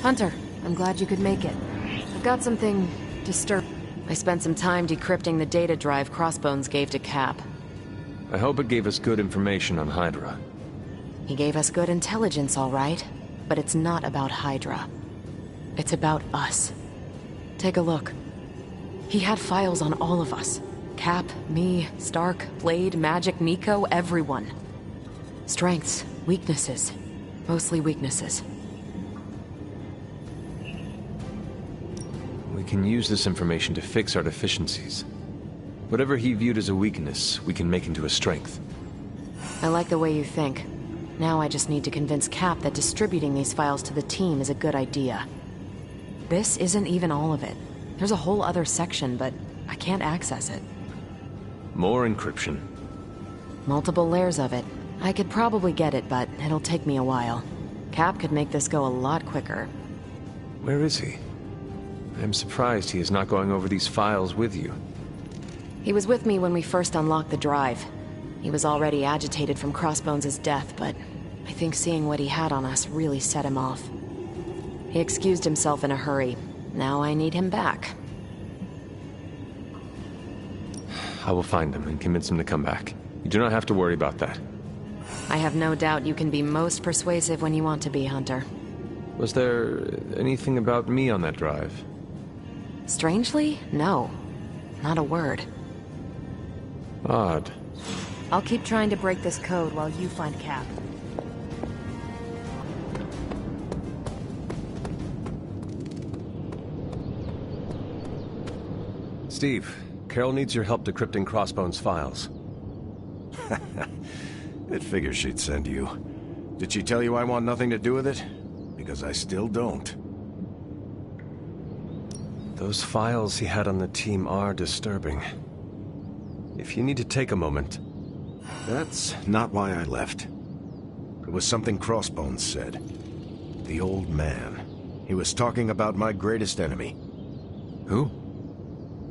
Hunter, I'm glad you could make it. I've got something disturbing. I spent some time decrypting the data drive Crossbones gave to Cap. I hope it gave us good information on Hydra. He gave us good intelligence, all right. But it's not about Hydra. It's about us. Take a look. He had files on all of us. Cap, me, Stark, Blade, Magic, Nico, everyone. Strengths, weaknesses. Mostly weaknesses. We can use this information to fix our deficiencies. Whatever he viewed as a weakness, we can make into a strength. I like the way you think. Now I just need to convince Cap that distributing these files to the team is a good idea. This isn't even all of it. There's a whole other section, but I can't access it. More encryption. Multiple layers of it. I could probably get it, but it'll take me a while. Cap could make this go a lot quicker. Where is he? I'm surprised he is not going over these files with you. He was with me when we first unlocked the drive. He was already agitated from Crossbones' death, but I think seeing what he had on us really set him off. He excused himself in a hurry. Now I need him back. I will find him and convince him to come back. You do not have to worry about that. I have no doubt you can be most persuasive when you want to be, Hunter. Was there anything about me on that drive? Strangely, no. Not a word. Odd. I'll keep trying to break this code while you find Cap. Steve, Carol needs your help decrypting Crossbones' files. It figures she'd send you. Did she tell you I want nothing to do with it? Because I still don't. Those files he had on the team are disturbing. If you need to take a moment... That's not why I left. It was something Crossbones said. The old man. He was talking about my greatest enemy. Who?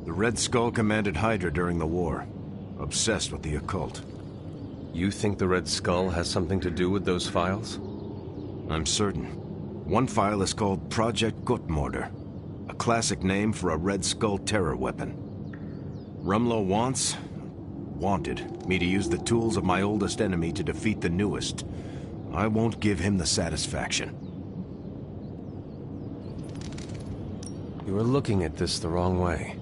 The Red Skull commanded Hydra during the war. Obsessed with the occult. You think the Red Skull has something to do with those files? I'm certain. One file is called Project Gutmorder, a classic name for a Red Skull terror weapon. Rumlow wanted me to use the tools of my oldest enemy to defeat the newest. I won't give him the satisfaction. You are looking at this the wrong way.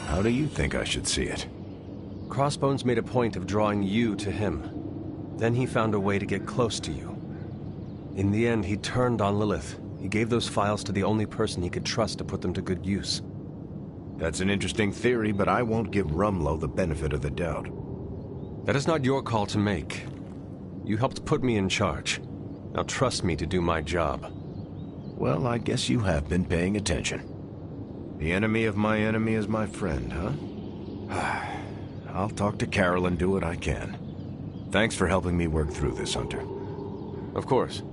How do you think I should see it? Crossbones made a point of drawing you to him. Then he found a way to get close to you. In the end, he turned on Lilith. He gave those files to the only person he could trust to put them to good use. That's an interesting theory, but I won't give Rumlow the benefit of the doubt. That is not your call to make. You helped put me in charge. Now trust me to do my job. Well, I guess you have been paying attention. The enemy of my enemy is my friend, huh? I'll talk to Carol and do what I can. Thanks for helping me work through this, Hunter. Of course.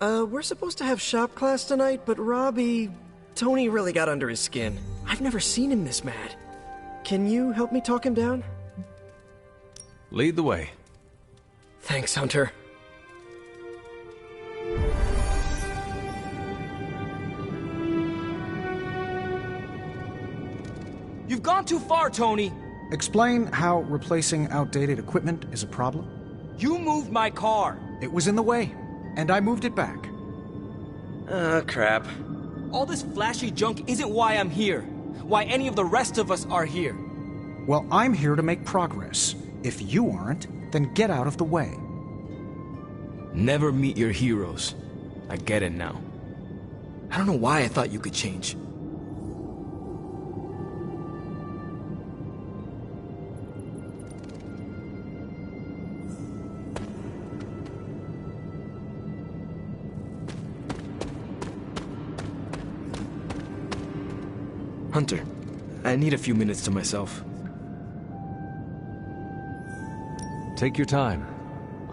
We're supposed to have shop class tonight, but Tony really got under his skin. I've never seen him this mad. Can you help me talk him down? Lead the way. Thanks, Hunter. You've gone too far, Tony! Explain how replacing outdated equipment is a problem. You moved my car! It was in the way, and I moved it back. Crap. All this flashy junk isn't why I'm here. Why any of the rest of us are here. Well, I'm here to make progress. If you aren't, then get out of the way. Never meet your heroes. I get it now. I don't know why I thought you could change. Hunter, I need a few minutes to myself. Take your time.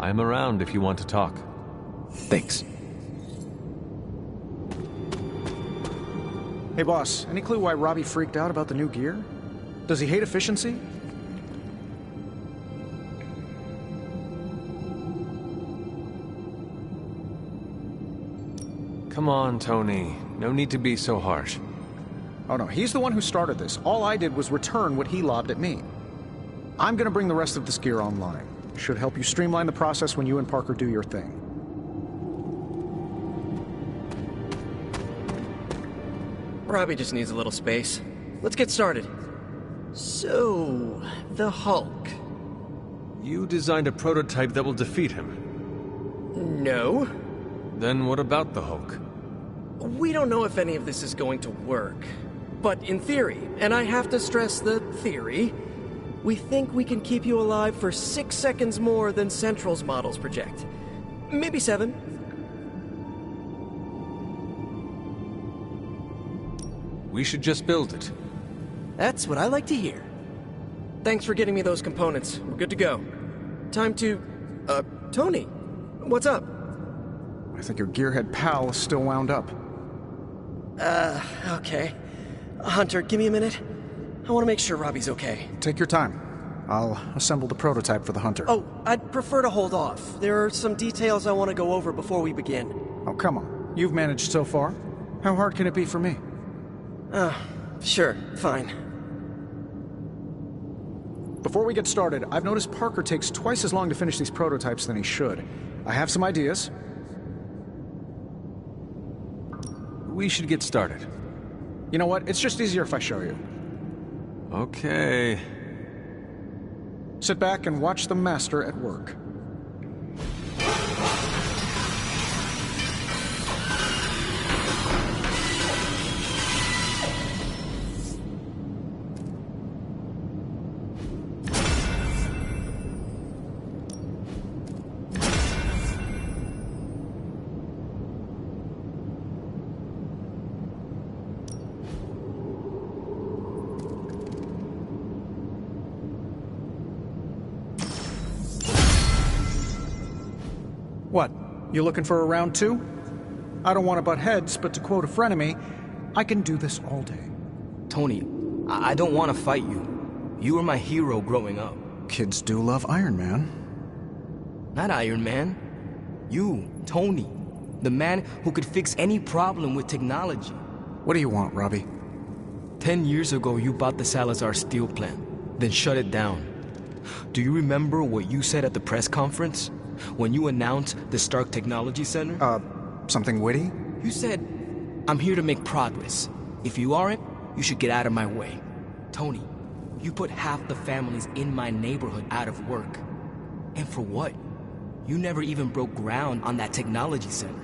I am around if you want to talk. Thanks. Hey boss, any clue why Robbie freaked out about the new gear? Does he hate efficiency? Come on, Tony. No need to be so harsh. Oh no, he's the one who started this. All I did was return what he lobbed at me. I'm gonna bring the rest of this gear online. Should help you streamline the process when you and Parker do your thing. Robbie just needs a little space. Let's get started. So, the Hulk. You designed a prototype that will defeat him. No. Then what about the Hulk? We don't know if any of this is going to work. But in theory, and I have to stress the theory, we think we can keep you alive for 6 seconds more than Central's models project. Maybe 7. We should just build it. That's what I like to hear. Thanks for getting me those components. We're good to go. Time to... Tony, what's up? I think your gearhead pal is still wound up. Okay. Hunter, give me a minute. I want to make sure Robbie's okay. Take your time. I'll assemble the prototype for the Hunter. Oh, I'd prefer to hold off. There are some details I want to go over before we begin. Oh, come on. You've managed so far. How hard can it be for me? Sure, fine. Before we get started, I've noticed Parker takes twice as long to finish these prototypes than he should. I have some ideas. We should get started. You know what? It's just easier if I show you. Okay. Sit back and watch the master at work. What? You looking for a round 2? I don't want to butt heads, but to quote a frenemy, I can do this all day. Tony, I don't want to fight you. You were my hero growing up. Kids do love Iron Man. Not Iron Man. You, Tony. The man who could fix any problem with technology. What do you want, Robbie? 10 years ago, you bought the Salazar steel plant, then shut it down. Do you remember what you said at the press conference? When you announced the Stark Technology Center? Something witty? You said, I'm here to make progress. If you aren't, you should get out of my way. Tony, you put half the families in my neighborhood out of work. And for what? You never even broke ground on that technology center.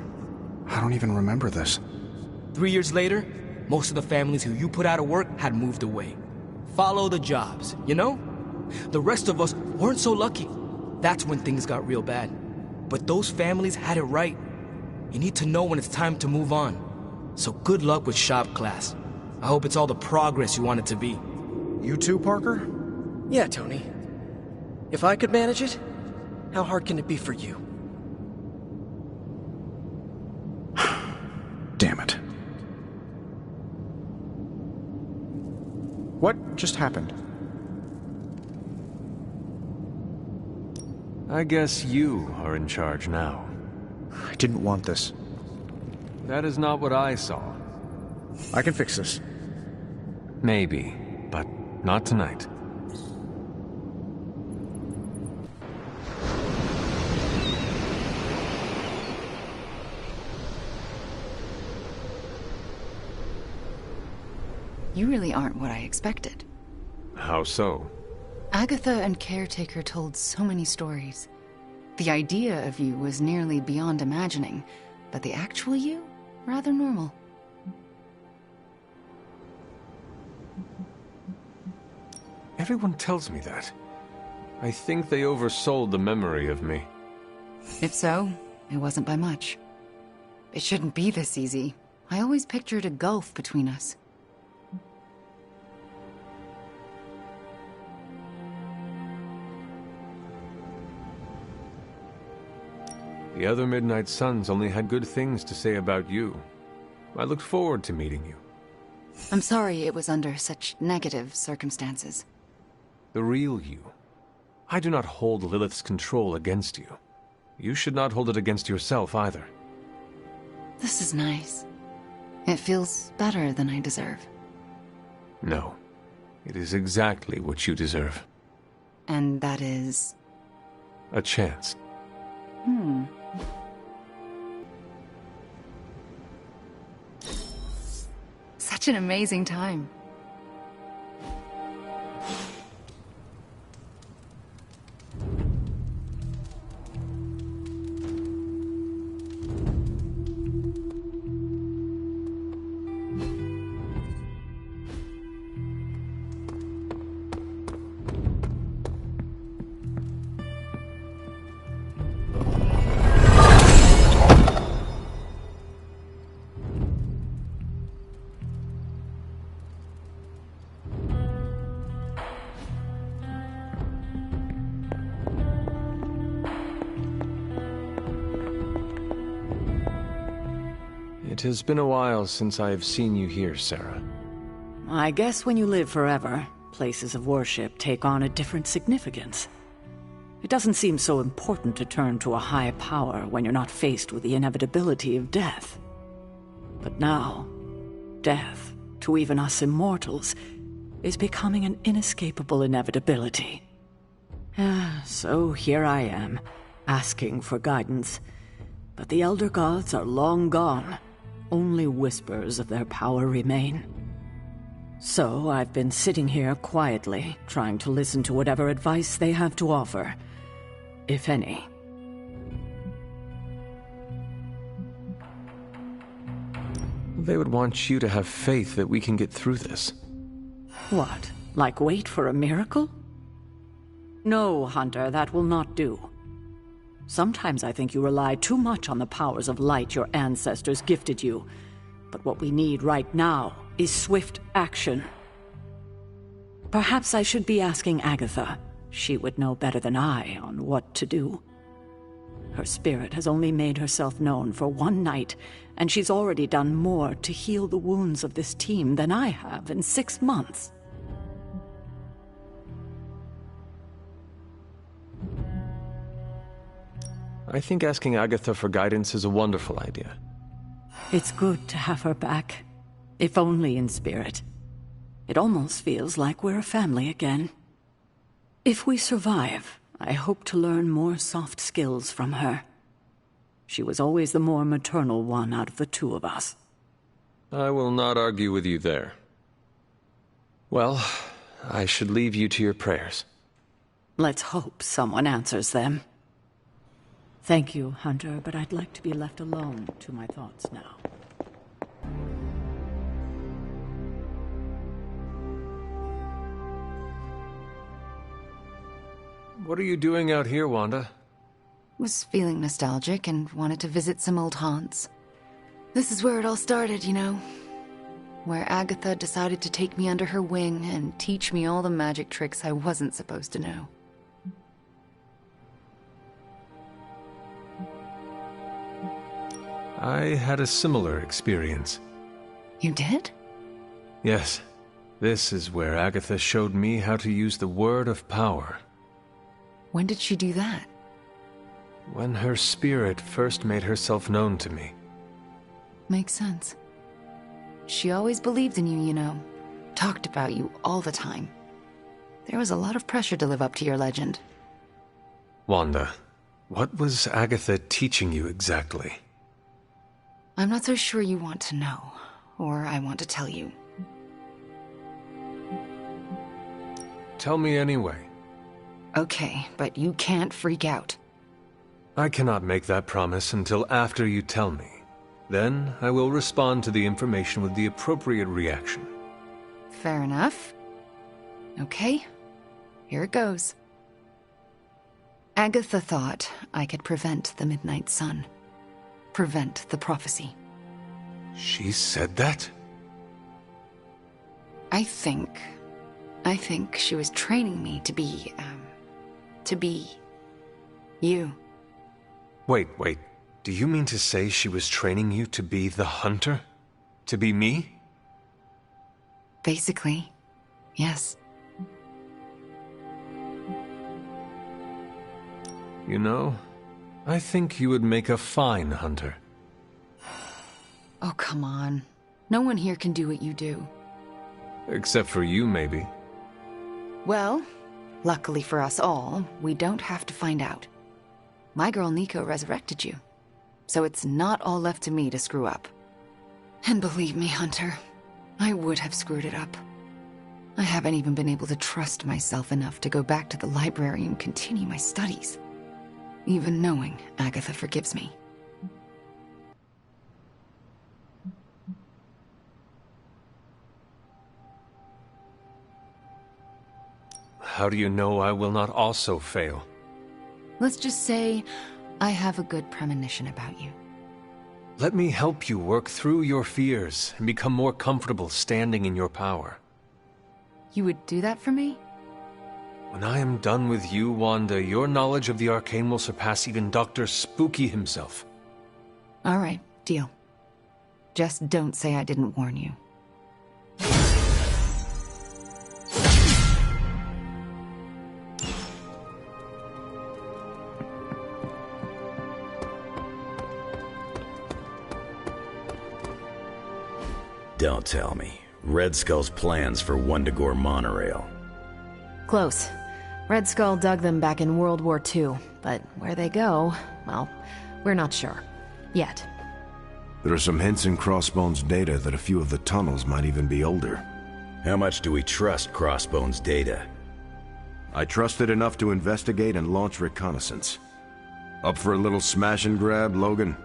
I don't even remember this. 3 years later, most of the families who you put out of work had moved away. Follow the jobs, you know? The rest of us weren't so lucky. That's when things got real bad. But those families had it right. You need to know when it's time to move on. So good luck with shop class. I hope it's all the progress you want it to be. You too, Parker? Yeah, Tony. If I could manage it, how hard can it be for you? Damn it. What just happened? I guess you are in charge now. I didn't want this. That is not what I saw. I can fix this. Maybe, but not tonight. You really aren't what I expected. How so? Agatha and Caretaker told so many stories. The idea of you was nearly beyond imagining, but the actual you, rather normal. Everyone tells me that. I think they oversold the memory of me. If so, it wasn't by much. It shouldn't be this easy. I always pictured a gulf between us. The other Midnight Suns only had good things to say about you. I looked forward to meeting you. I'm sorry it was under such negative circumstances. The real you. I do not hold Lilith's control against you. You should not hold it against yourself either. This is nice. It feels better than I deserve. No. It is exactly what you deserve. And that is... A chance. Such an amazing time. It has been a while since I have seen you here, Sarah. I guess when you live forever, places of worship take on a different significance. It doesn't seem so important to turn to a high power when you're not faced with the inevitability of death. But now, death, to even us immortals, is becoming an inescapable inevitability. So here I am, asking for guidance. But the Elder Gods are long gone. Only whispers of their power remain. So I've been sitting here quietly, trying to listen to whatever advice they have to offer, if any. They would want you to have faith that we can get through this. What? Like wait for a miracle? No, Hunter, that will not do. Sometimes I think you rely too much on the powers of light your ancestors gifted you. But what we need right now is swift action. Perhaps I should be asking Agatha. She would know better than I on what to do. Her spirit has only made herself known for one night, and she's already done more to heal the wounds of this team than I have in 6 months. I think asking Agatha for guidance is a wonderful idea. It's good to have her back, if only in spirit. It almost feels like we're a family again. If we survive, I hope to learn more soft skills from her. She was always the more maternal one out of the two of us. I will not argue with you there. Well, I should leave you to your prayers. Let's hope someone answers them. Thank you, Hunter, but I'd like to be left alone to my thoughts now. What are you doing out here, Wanda? Was feeling nostalgic and wanted to visit some old haunts. This is where it all started, you know. Where Agatha decided to take me under her wing and teach me all the magic tricks I wasn't supposed to know. I had a similar experience. You did? Yes. This is where Agatha showed me how to use the word of power. When did she do that? When her spirit first made herself known to me. Makes sense. She always believed in you, you know. Talked about you all the time. There was a lot of pressure to live up to your legend. Wanda, what was Agatha teaching you exactly? I'm not so sure you want to know, or I want to tell you. Tell me anyway. Okay, but you can't freak out. I cannot make that promise until after you tell me. Then I will respond to the information with the appropriate reaction. Fair enough. Okay, here it goes. Agatha thought I could prevent the Midnight Sun. Prevent the prophecy. She said that? I think she was training me to be you. Wait. Do you mean to say she was training you to be the hunter? To be me? Basically, yes. You know, I think you would make a fine hunter. Oh, come on. No one here can do what you do. Except for you, maybe. Well, luckily for us all, we don't have to find out. My girl Nico resurrected you, so it's not all left to me to screw up. And believe me, Hunter, I would have screwed it up. I haven't even been able to trust myself enough to go back to the library and continue my studies, even knowing Agatha forgives me. How do you know I will not also fail? Let's just say I have a good premonition about you. Let me help you work through your fears and become more comfortable standing in your power. You would do that for me? When I am done with you, Wanda, your knowledge of the arcane will surpass even Dr. Spooky himself. All right, deal. Just don't say I didn't warn you. Don't tell me. Red Skull's plans for Wundagore monorail. Close. Red Skull dug them back in World War II, but where they go, well, we're not sure. Yet. There are some hints in Crossbone's data that a few of the tunnels might even be older. How much do we trust Crossbone's data? I trust it enough to investigate and launch reconnaissance. Up for a little smash and grab, Logan?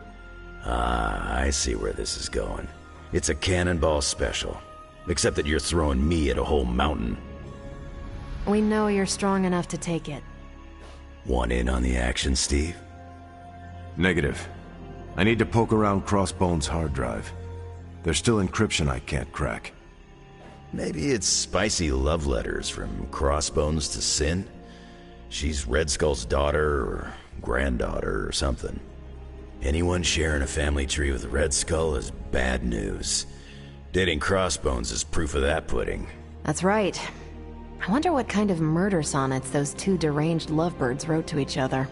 Ah, I see where this is going. It's a cannonball special. Except that you're throwing me at a whole mountain. We know you're strong enough to take it. Want in on the action, Steve? Negative. I need to poke around Crossbone's hard drive. There's still encryption I can't crack. Maybe it's spicy love letters from Crossbones to Sin? She's Red Skull's daughter or granddaughter or something. Anyone sharing a family tree with Red Skull is bad news. Dating Crossbones is proof of that pudding. That's right. I wonder what kind of murder sonnets those two deranged lovebirds wrote to each other.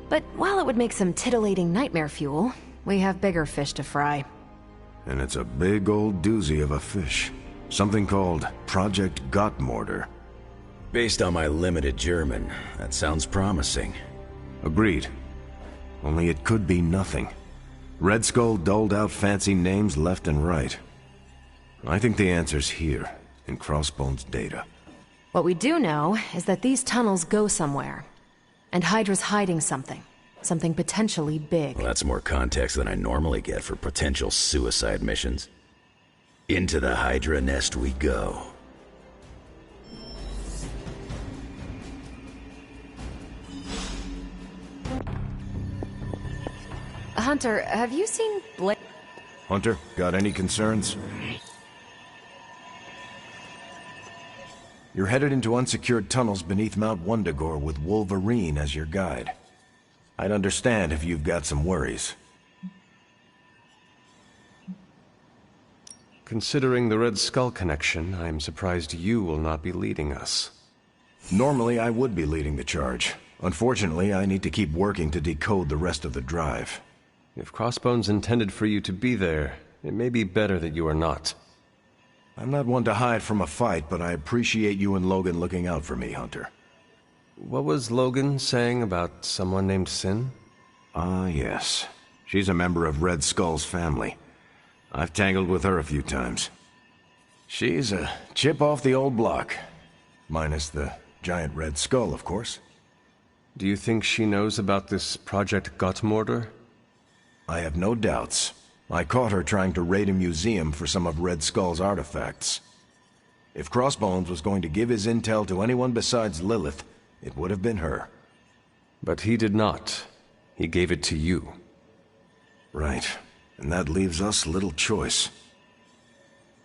But while it would make some titillating nightmare fuel, we have bigger fish to fry. And it's a big old doozy of a fish. Something called Project Gottmortar. Based on my limited German, that sounds promising. Agreed. Only it could be nothing. Red Skull doled out fancy names left and right. I think the answer's here, in Crossbone's data. What we do know is that these tunnels go somewhere. And Hydra's hiding something. Something potentially big. Well, that's more context than I normally get for potential suicide missions. Into the Hydra nest we go. Hunter, have you seen Blake? Hunter, got any concerns? You're headed into unsecured tunnels beneath Mount Wundagore with Wolverine as your guide. I'd understand if you've got some worries. Considering the Red Skull connection, I'm surprised you will not be leading us. Normally, I would be leading the charge. Unfortunately, I need to keep working to decode the rest of the drive. If Crossbones intended for you to be there, it may be better that you are not. I'm not one to hide from a fight, but I appreciate you and Logan looking out for me, Hunter. What was Logan saying about someone named Sin? Ah, yes. She's a member of Red Skull's family. I've tangled with her a few times. She's a chip off the old block. Minus the giant Red Skull, of course. Do you think she knows about this Project Gottmortar? I have no doubts. I caught her trying to raid a museum for some of Red Skull's artifacts. If Crossbones was going to give his intel to anyone besides Lilith, it would have been her. But he did not. He gave it to you. Right. And that leaves us little choice.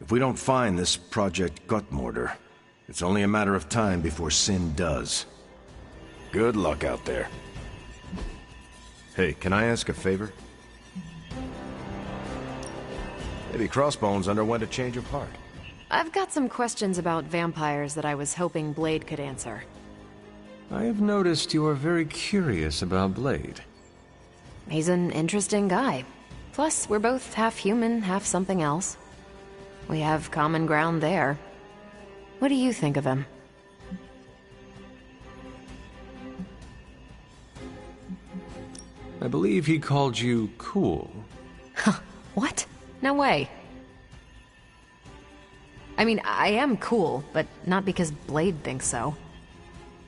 If we don't find this Project Gottmortar, it's only a matter of time before Sin does. Good luck out there. Hey, can I ask a favor? Maybe Crossbones underwent a change of heart. I've got some questions about vampires that I was hoping Blade could answer. I have noticed you are very curious about Blade. He's an interesting guy. Plus, we're both half human, half something else. We have common ground there. What do you think of him? I believe he called you cool. What? No way. I mean, I am cool, but not because Blade thinks so.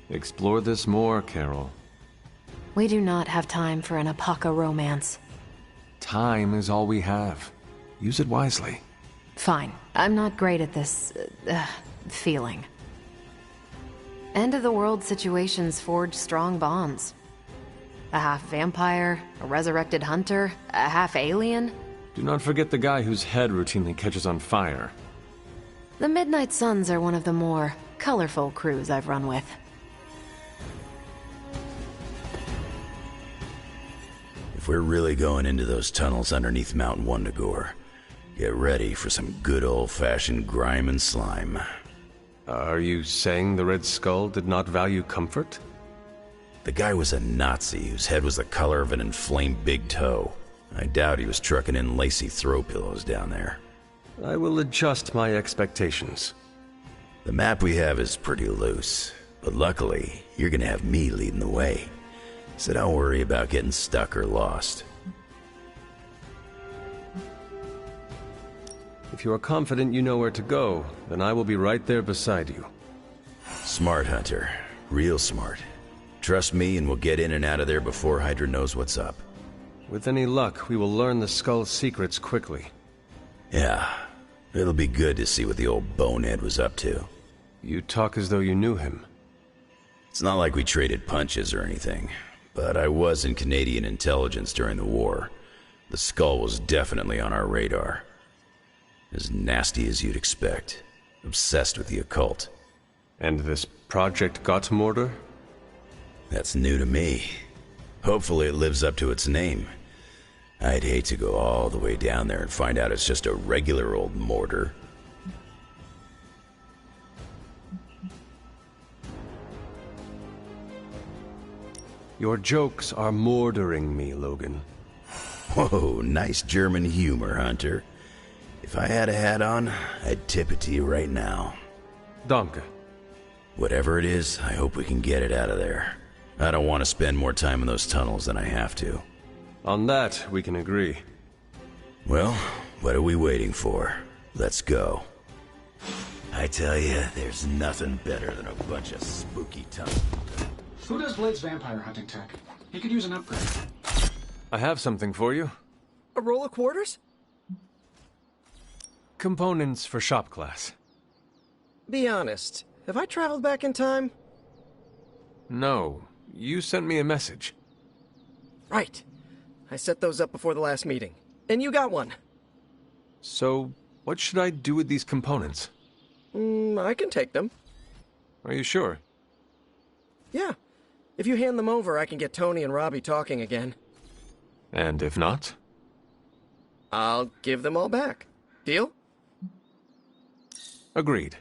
Explore this more, Carol. We do not have time for an Apaka romance. Time is all we have. Use it wisely. Fine. I'm not great at this, feeling. End-of-the-world situations forge strong bonds. A half-vampire, a resurrected hunter, a half-alien. Do not forget the guy whose head routinely catches on fire. The Midnight Suns are one of the more colorful crews I've run with. If we're really going into those tunnels underneath Mount Wundagore, get ready for some good old-fashioned grime and slime. Are you saying the Red Skull did not value comfort? The guy was a Nazi whose head was the color of an inflamed big toe. I doubt he was trucking in lacy throw pillows down there. I will adjust my expectations. The map we have is pretty loose, but luckily, you're gonna have me leading the way. So don't worry about getting stuck or lost. If you are confident you know where to go, then I will be right there beside you. Smart, Hunter. Real smart. Trust me and we'll get in and out of there before Hydra knows what's up. With any luck, we will learn the Skull's secrets quickly. Yeah. It'll be good to see what the old bonehead was up to. You talk as though you knew him. It's not like we traded punches or anything, but I was in Canadian intelligence during the war. The Skull was definitely on our radar. As nasty as you'd expect. Obsessed with the occult. And this Project Gottmorder? That's new to me. Hopefully it lives up to its name. I'd hate to go all the way down there and find out it's just a regular old mortar. Your jokes are mordering me, Logan. Whoa, nice German humor, Hunter. If I had a hat on, I'd tip it to you right now. Danke. Whatever it is, I hope we can get it out of there. I don't want to spend more time in those tunnels than I have to. On that, we can agree. Well, what are we waiting for? Let's go. I tell you, there's nothing better than a bunch of spooky tunnels. Who does Blade's vampire hunting tech? He could use an upgrade. I have something for you. A roll of quarters? Components for shop class. Be honest, have I traveled back in time? No, you sent me a message. Right. I set those up before the last meeting. And you got one. So, what should I do with these components? I can take them. Are you sure? Yeah. If you hand them over, I can get Tony and Robbie talking again. And if not? I'll give them all back. Deal? Agreed.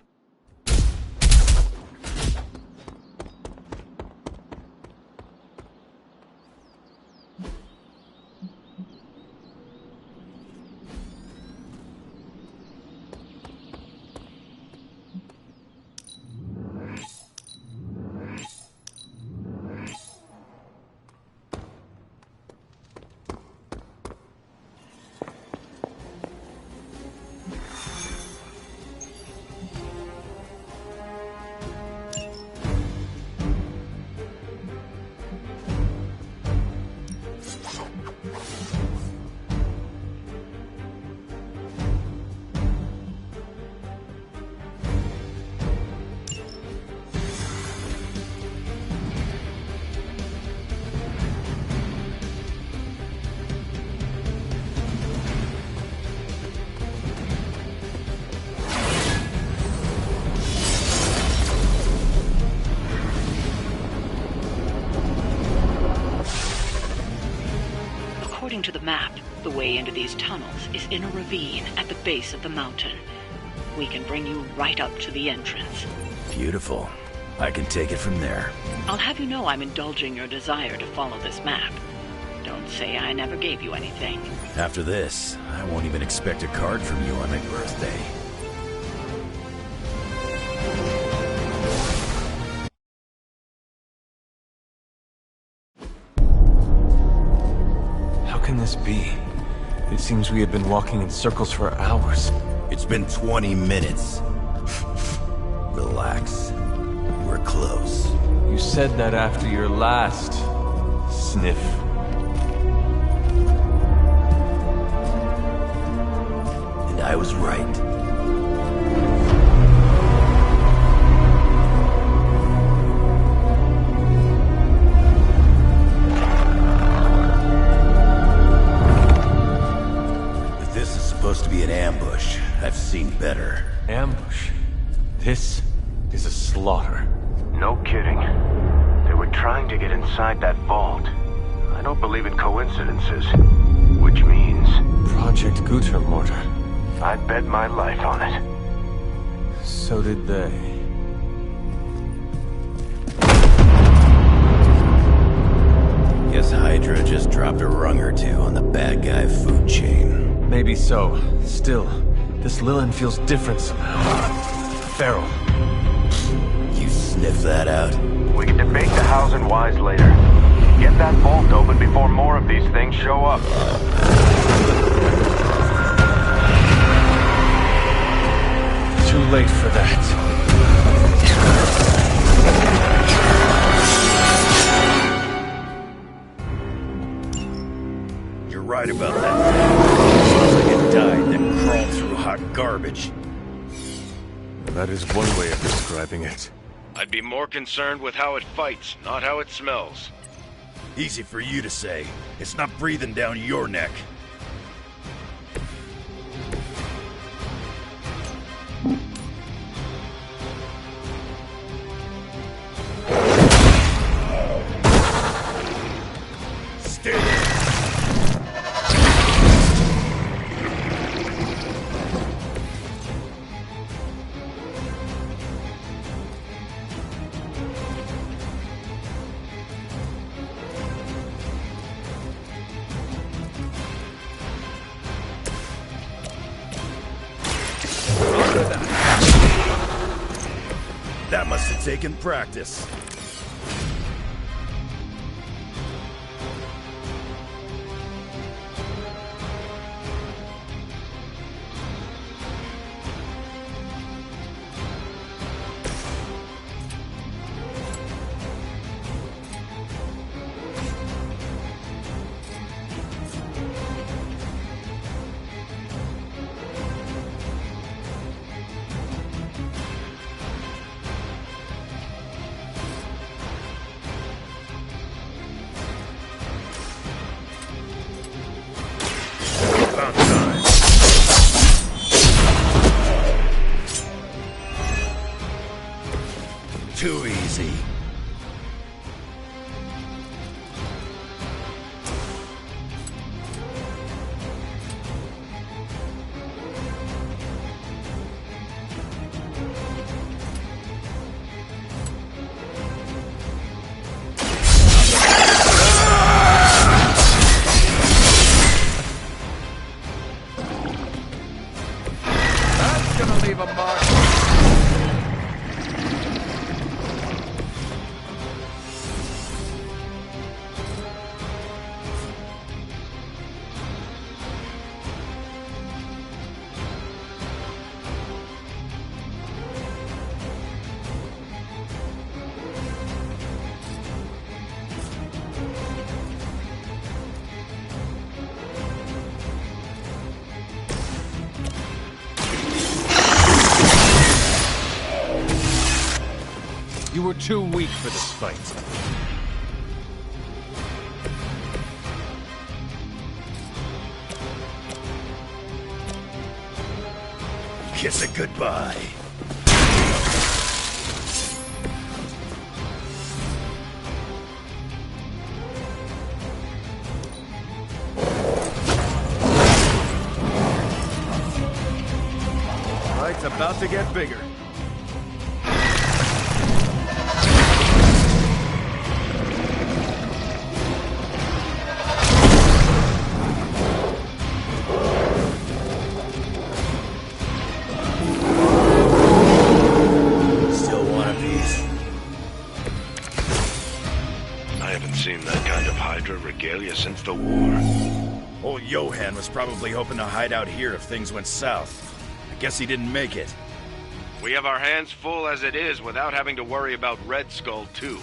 According to the map, the way into these tunnels is in a ravine at the base of the mountain. We can bring you right up to the entrance. Beautiful. I can take it from there. I'll have you know I'm indulging your desire to follow this map. Don't can't say I never gave you anything. After this, I won't even expect a card from you on my birthday. How can this be? It seems we had been walking in circles for hours. It's been 20 minutes. Relax. We're close. You said that after your last sniff. And I was right. If this is supposed to be an ambush, I've seen better. Ambush? This is a slaughter. No kidding. They were trying to get inside that vault. I don't believe in coincidences. Which means... Project Guter Mortar. I'd bet my life on it. So did they. Guess Hydra just dropped a rung or two on the bad guy food chain. Maybe so. Still, this Lilin feels different somehow. Feral. You sniff that out? We can debate the hows and whys later. Get that vault open before more of these things show up. Too late for that. You're right about that. Sounds like it died, then crawled through hot garbage. That is one way of describing it. I'd be more concerned with how it fights, not how it smells. Easy for you to say. It's not breathing down your neck. Stay there. That must have taken practice. About time. Too easy. That's gonna leave a mark. You were too weak for this fight. Kiss it goodbye. Fight's about to get bigger. haven't seen that kind of Hydra regalia since the war. Old Johan was probably hoping to hide out here if things went south. I guess he didn't make it. We have our hands full as it is without having to worry about Red Skull, too.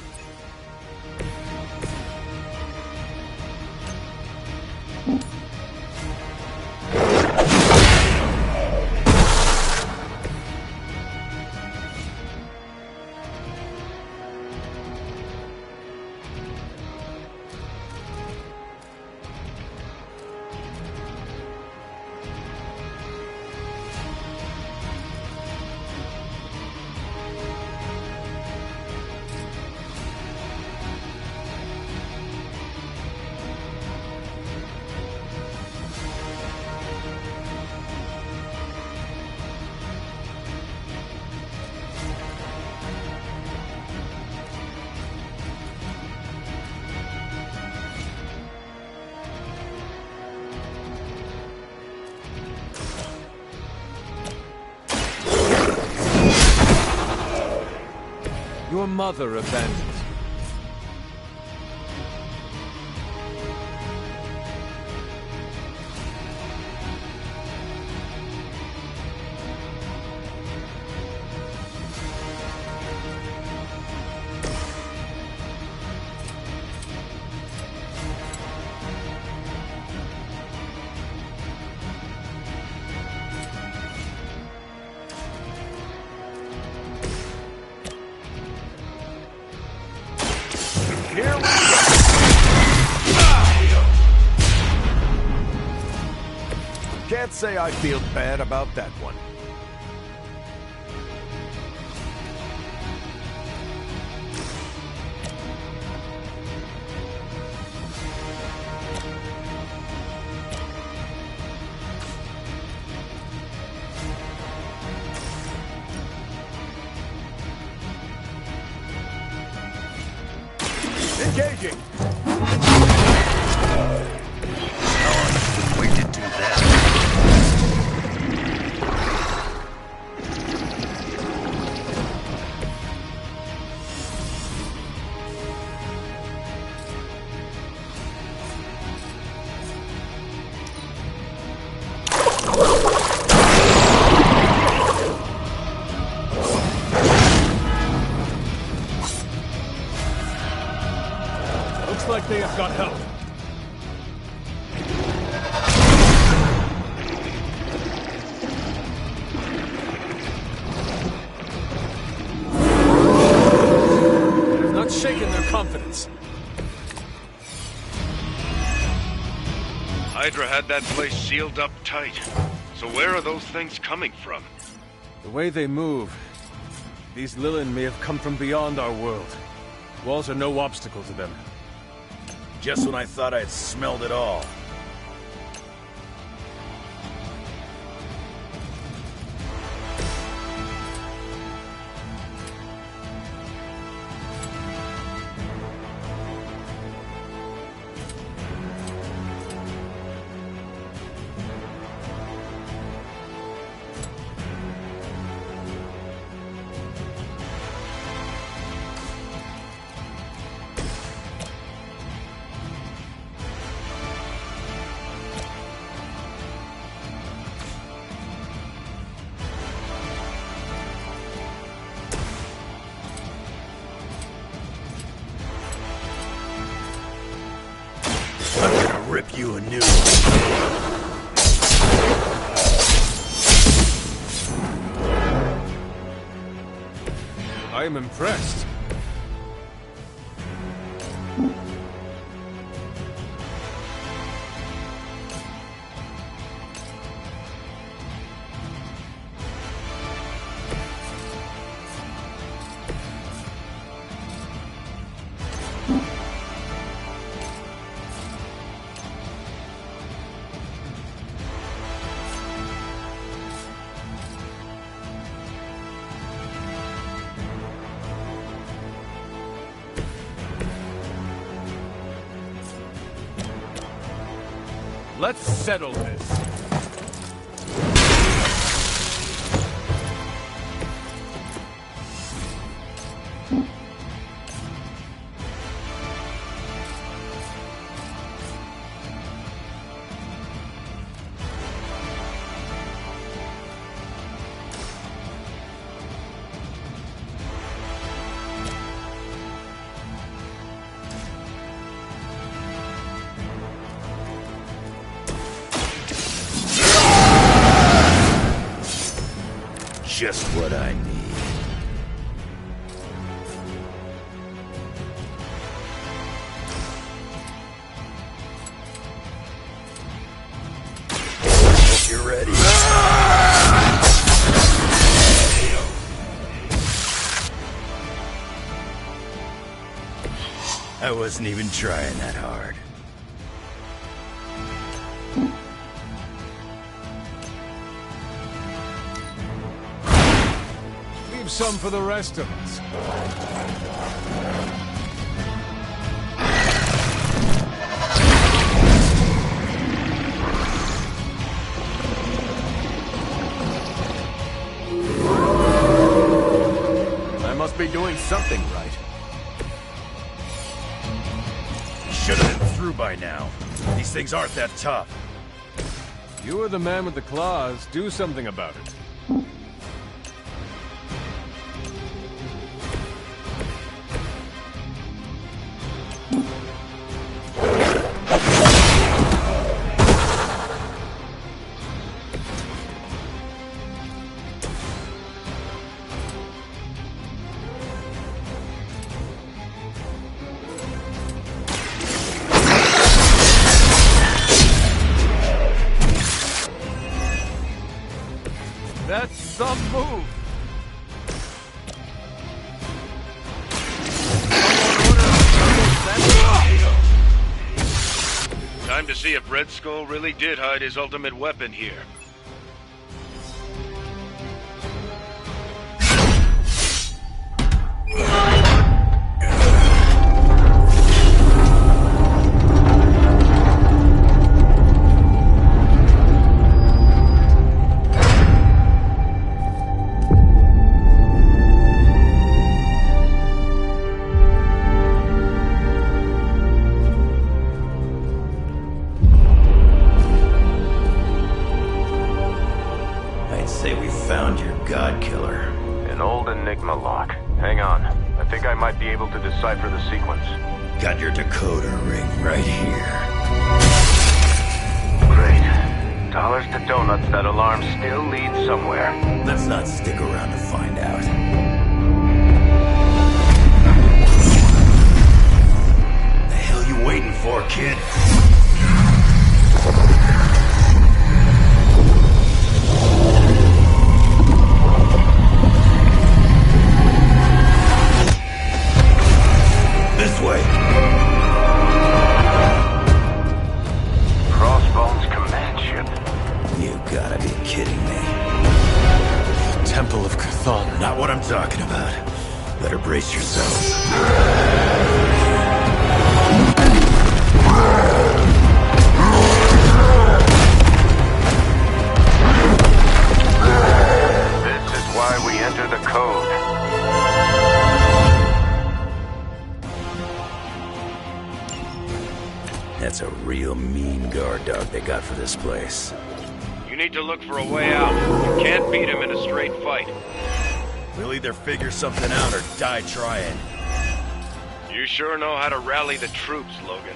Your mother abandoned you. Can't say I feel bad about that one. Engaging! Way to do that. Looks like they have got help. It has not shaken their confidence. Hydra had that place sealed up tight. So where are those things coming from? The way they move, these Lilin may have come from beyond our world. Walls are no obstacle to them. Just when I thought I had smelled it all. Rip you a new one. I am impressed. Let's settle this. just what I need. Hope you're ready. I wasn't even trying that hard. Leave some for the rest of us. I must be doing something right. Should have been through by now. These things aren't that tough. You are the man with the claws. Do something about it. That's some move. Time to see if Red Skull really did hide his ultimate weapon here. Found your god killer. An old Enigma lock. Hang on. I think I might be able to decipher the sequence. Got your decoder ring right here. Great. Dollars to donuts, that alarm still leads somewhere. Let's not stick around to find out. The hell you waiting for, kid? This way. Crossbones command ship. You gotta be kidding me. Temple of Cthulhu. Not what I'm talking about. Better brace yourself. This is why we enter the code. That's a real mean guard dog they got for this place. You need to look for a way out. You can't beat him in a straight fight. We'll either figure something out or die trying. You sure know how to rally the troops, Logan.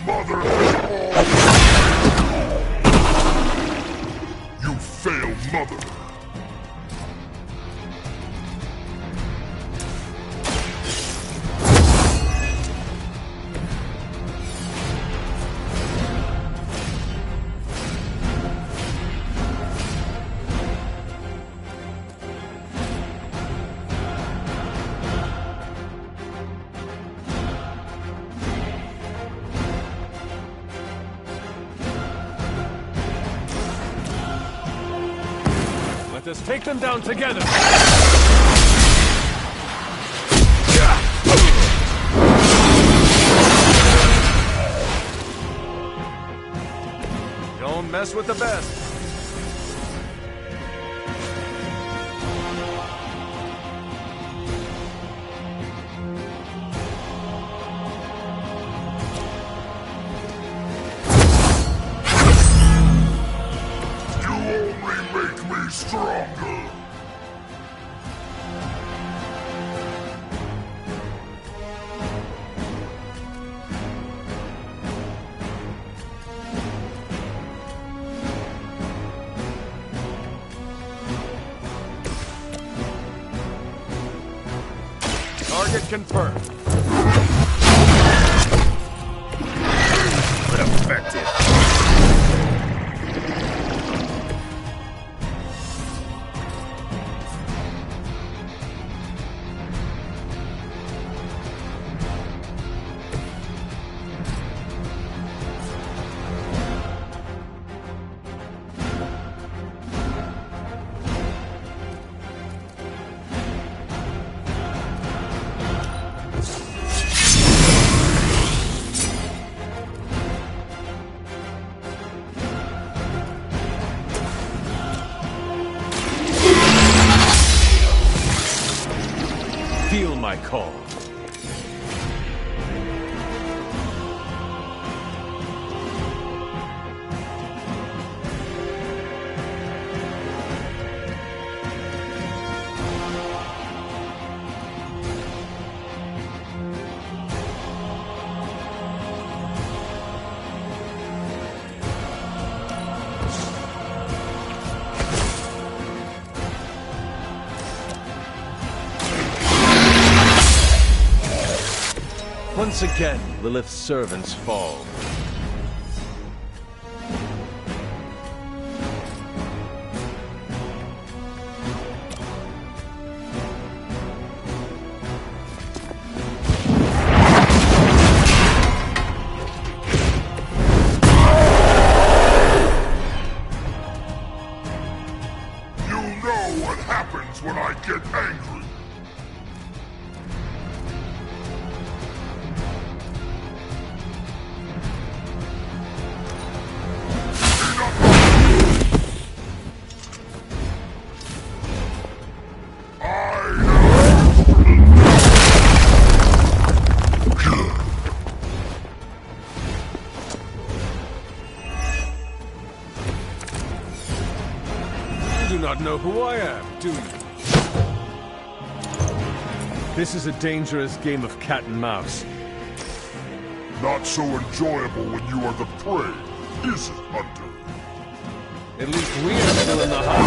Mother! You failed, Mother! Let us take them down together! Don't mess with the best. Target confirmed. But effective. Feel my call. Once again, Lilith's servants fall. You know what happens when I get angry. You do not know who I am, do you? This is a dangerous game of cat and mouse. Not so enjoyable when you are the prey, is it, Hunter? At least we are still in the hunt.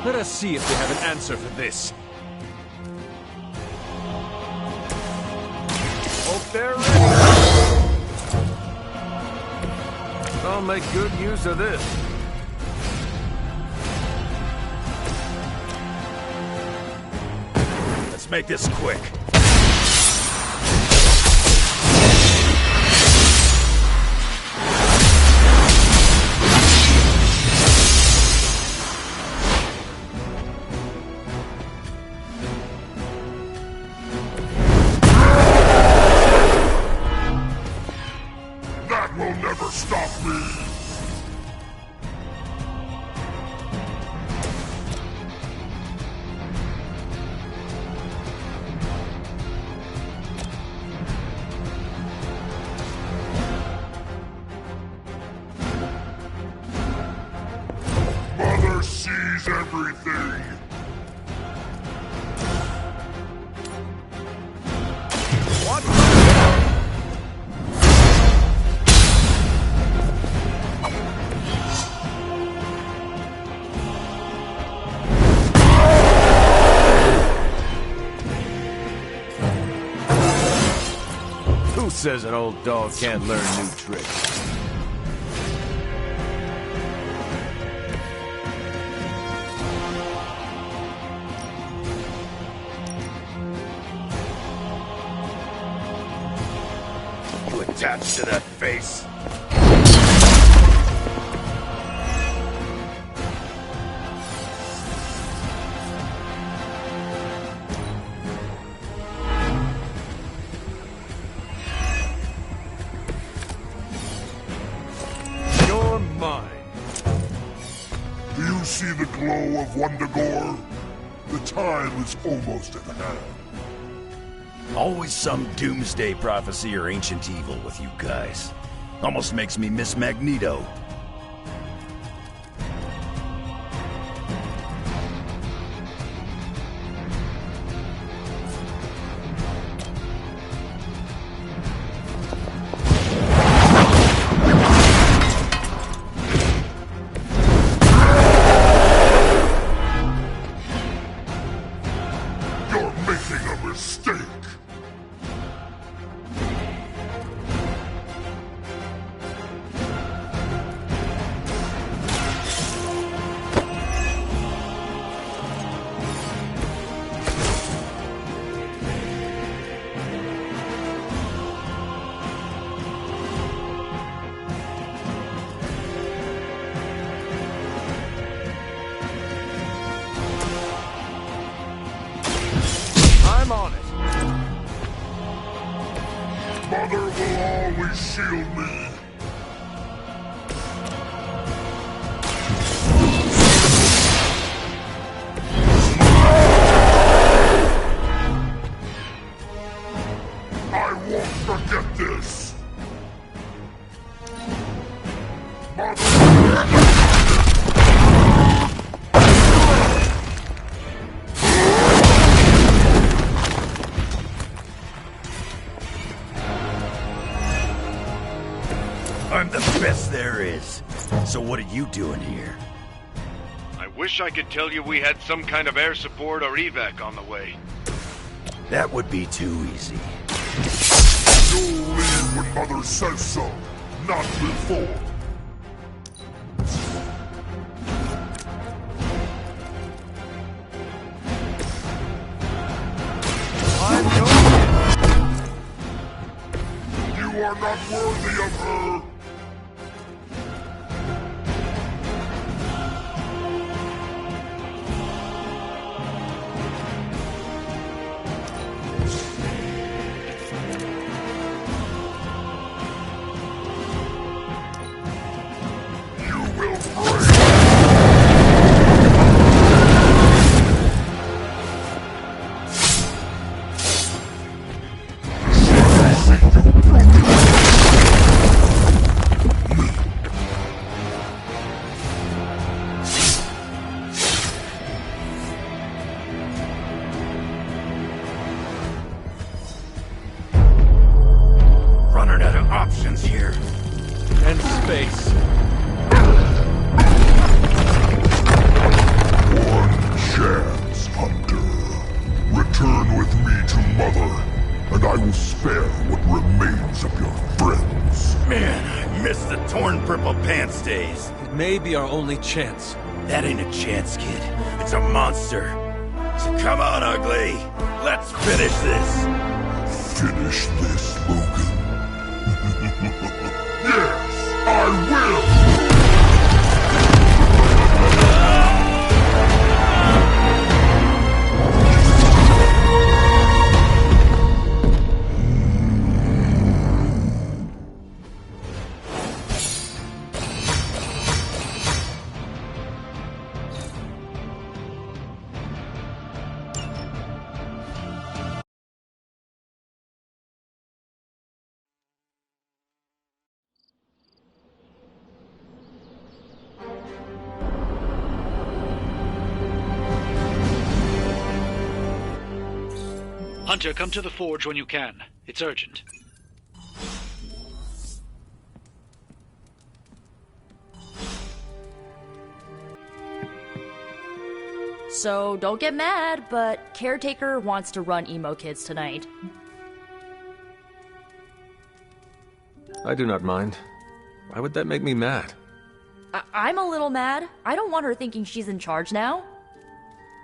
Let us see if they have an answer for this. Hope they're ready. I'll make good use of this. Let's make this quick. That will never stop me! Mother sees everything! What? Who says an old dog can't learn new tricks? You attached to that face. You're mine. Do you see the glow of Wundagore? The time is almost at hand. Always some doomsday prophecy or ancient evil with you guys. Almost makes me miss Magneto. Mother will always shield me. I won't forget this. I'm the best there is. So what are you doing here? I wish I could tell you we had some kind of air support or evac on the way. That would be too easy. You'll leave when Mother says so, not before. You are not worthy of her. Running out of options here. And space. One chance, Hunter. Return with me to Mother, and I will spare what remains of your friends. Man, I miss the torn purple pants days. It may be our only chance. That ain't a chance, kid. It's a monster. So come on, ugly. Let's finish this. Finish this, Logan. Yes, I will! Hunter, come to the forge when you can. It's urgent. So, don't get mad, but Caretaker wants to run Emo Kids tonight. I do not mind. Why would that make me mad? I'm a little mad. I don't want her thinking she's in charge now.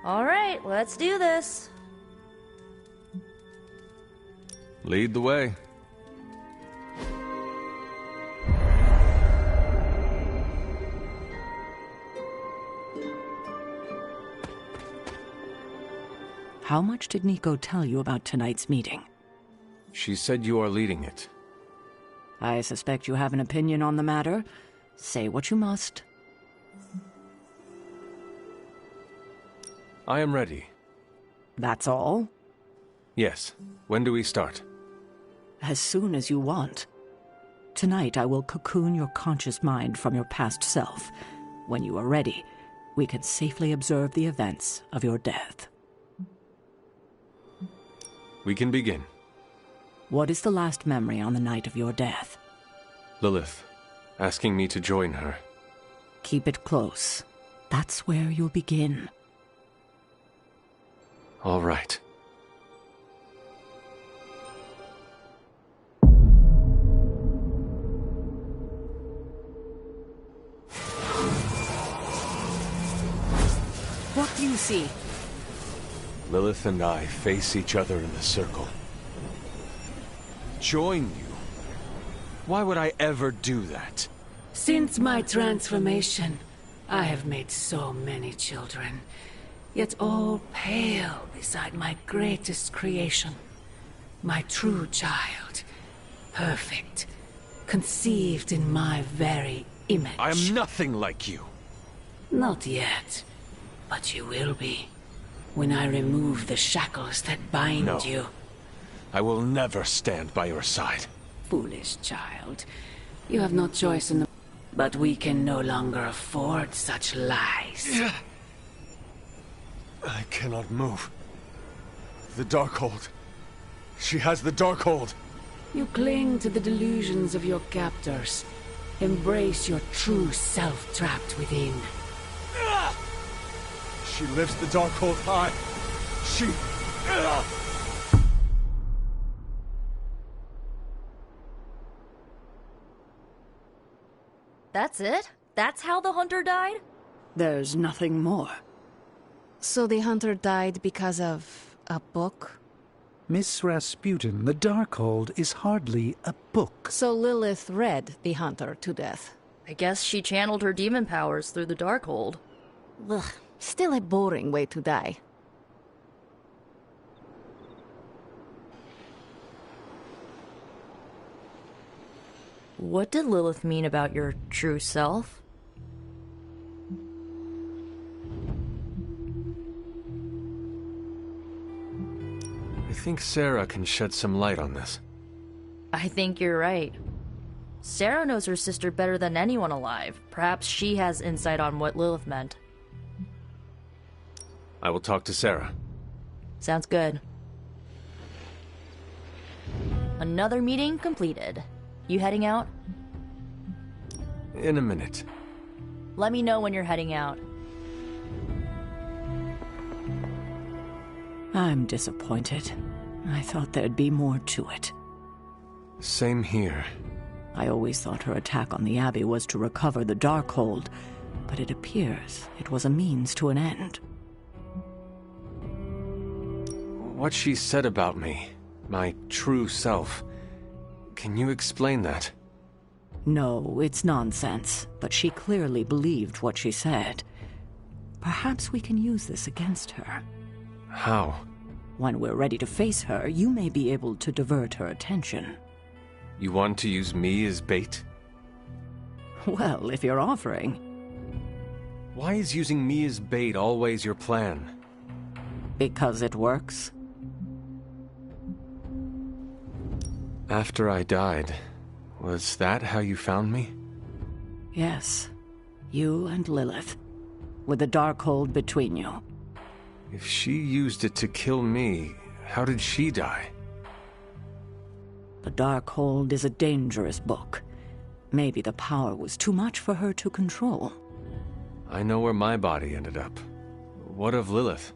Alright, let's do this. Lead the way. How much did Nico tell you about tonight's meeting? She said you are leading it. I suspect you have an opinion on the matter. Say what you must. I am ready. That's all? Yes. When do we start? As soon as you want. Tonight I will cocoon your conscious mind from your past self. When you are ready, we can safely observe the events of your death. We can begin. What is the last memory on the night of your death? Lilith, asking me to join her. Keep it close. That's where you'll begin. All right. What do you see? Lilith and I face each other in the circle. Join you? Why would I ever do that? Since my transformation, I have made so many children, yet all pale beside my greatest creation, my true child, Perfect. Conceived in my very image. I am nothing like you. Not yet. But you will be. When I remove the shackles that bind you. I will never stand by your side. Foolish child. You have no choice in the... But we can no longer afford such lies. I cannot move. The Darkhold. She has the Darkhold. You cling to the delusions of your captors. Embrace your true self trapped within. She lifts the Darkhold high. She... That's it? That's how the hunter died? There's nothing more. So the hunter died because of a book? Miss Rasputin, the Darkhold is hardly a book. So Lilith read the hunter to death. I guess she channeled her demon powers through the Darkhold. Ugh, still a boring way to die. What did Lilith mean about your true self? I think Sarah can shed some light on this. I think you're right. Sarah knows her sister better than anyone alive. Perhaps she has insight on what Lilith meant. I will talk to Sarah. Sounds good. Another meeting completed. You heading out? In a minute. Let me know when you're heading out. I'm disappointed. I thought there'd be more to it. Same here. I always thought her attack on the Abbey was to recover the Darkhold, but it appears it was a means to an end. What she said about me, my true self, can you explain that? No, it's nonsense, but she clearly believed what she said. Perhaps we can use this against her. How? When we're ready to face her, you may be able to divert her attention. You want to use me as bait? Well, if you're offering. Why is using me as bait always your plan? Because it works. After I died, was that how you found me? Yes. You and Lilith. With the Darkhold between you. If she used it to kill me, how did she die? The Darkhold is a dangerous book. Maybe the power was too much for her to control. I know where my body ended up. What of Lilith?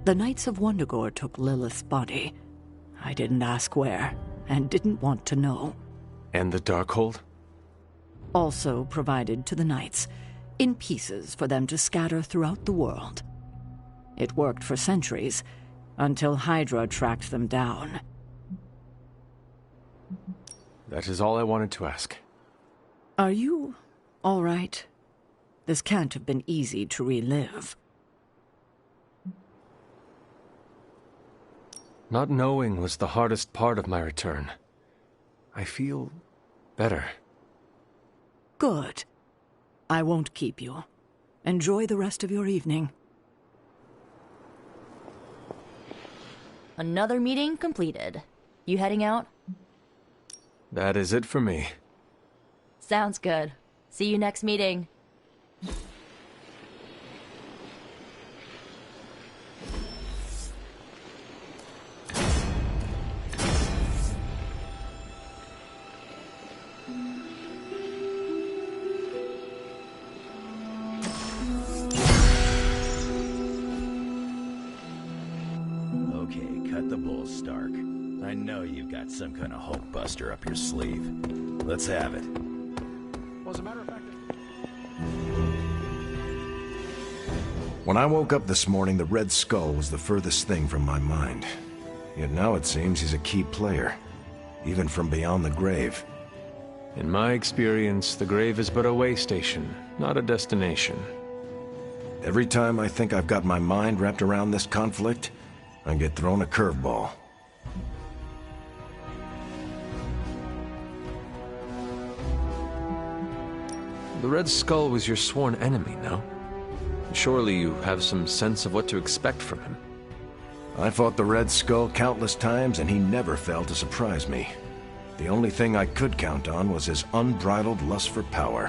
The Knights of Wundagore took Lilith's body. I didn't ask where, and didn't want to know. And the Darkhold? Also provided to the Knights, in pieces for them to scatter throughout the world. It worked for centuries, until Hydra tracked them down. That is all I wanted to ask. Are you all right? This can't have been easy to relive. Not knowing was the hardest part of my return. I feel better. Good. I won't keep you. Enjoy the rest of your evening. Another meeting completed. You heading out? That is it for me. Sounds good. See you next meeting. Okay, cut the bull, Stark. I know you've got some kind of Hulk buster up your sleeve. Let's have it. Well, as a matter of fact... When I woke up this morning, the Red Skull was the furthest thing from my mind. Yet now it seems he's a key player, even from beyond the grave. In my experience, the grave is but a way station, not a destination. Every time I think I've got my mind wrapped around this conflict, I get thrown a curveball. The Red Skull was your sworn enemy, no? Surely you have some sense of what to expect from him. I fought the Red Skull countless times, and he never failed to surprise me. The only thing I could count on was his unbridled lust for power.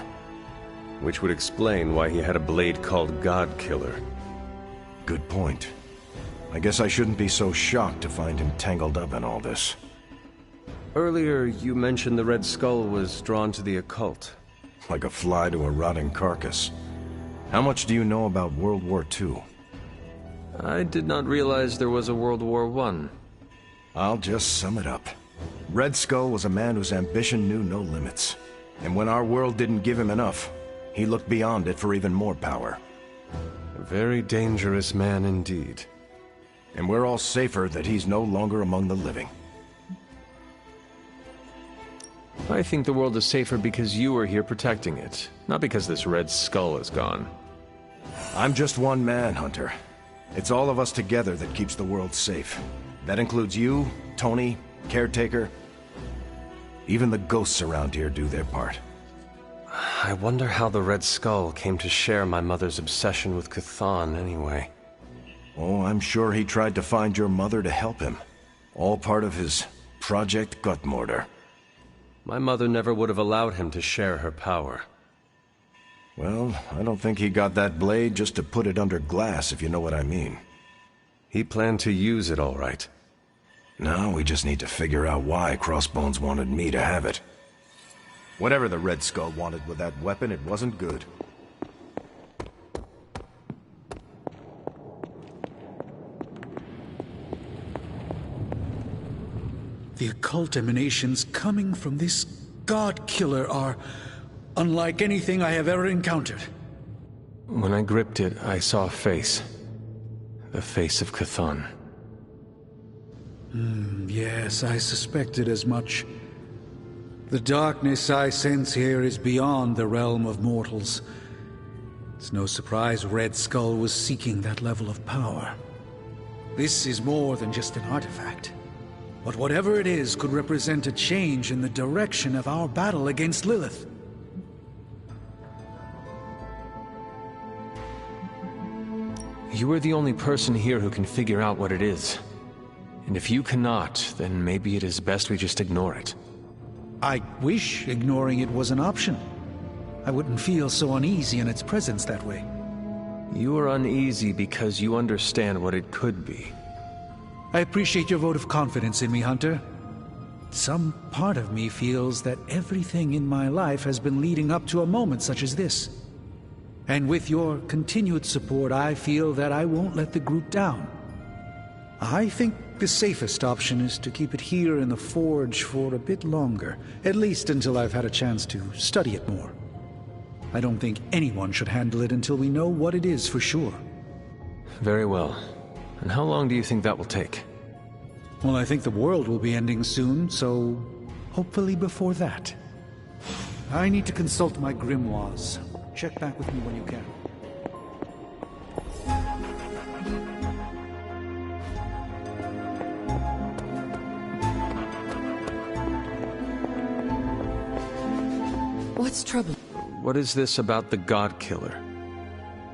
Which would explain why he had a blade called God Killer. Good point. I guess I shouldn't be so shocked to find him tangled up in all this. Earlier, you mentioned the Red Skull was drawn to the occult. Like a fly to a rotting carcass. How much do you know about World War II? I did not realize there was a World War I. I'll just sum it up. Red Skull was a man whose ambition knew no limits. And when our world didn't give him enough, he looked beyond it for even more power. A very dangerous man indeed. And we're all safer that he's no longer among the living. I think the world is safer because you are here protecting it, not because this Red Skull is gone. I'm just one man, Hunter. It's all of us together that keeps the world safe. That includes you, Tony, Caretaker. Even the ghosts around here do their part. I wonder how the Red Skull came to share my mother's obsession with Chthon anyway. Oh, I'm sure he tried to find your mother to help him. All part of his Project Gutmortar. My mother never would have allowed him to share her power. Well, I don't think he got that blade just to put it under glass, if you know what I mean. He planned to use it all right. Now we just need to figure out why Crossbones wanted me to have it. Whatever the Red Skull wanted with that weapon, it wasn't good. The occult emanations coming from this God Killer are unlike anything I have ever encountered. When I gripped it, I saw a face. The face of Chthon. Yes, I suspected as much. The darkness I sense here is beyond the realm of mortals. It's no surprise Red Skull was seeking that level of power. This is more than just an artifact. But whatever it is could represent a change in the direction of our battle against Lilith. You are the only person here who can figure out what it is. And if you cannot, then maybe it is best we just ignore it. I wish ignoring it was an option. I wouldn't feel so uneasy in its presence that way. You are uneasy because you understand what it could be. I appreciate your vote of confidence in me, Hunter. Some part of me feels that everything in my life has been leading up to a moment such as this. And with your continued support, I feel that I won't let the group down. I think the safest option is to keep it here in the Forge for a bit longer, at least until I've had a chance to study it more. I don't think anyone should handle it until we know what it is for sure. Very well. And how long do you think that will take? Well, I think the world will be ending soon, so hopefully before that. I need to consult my grimoires. Check back with me when you can. What's trouble? What is this about the God Killer?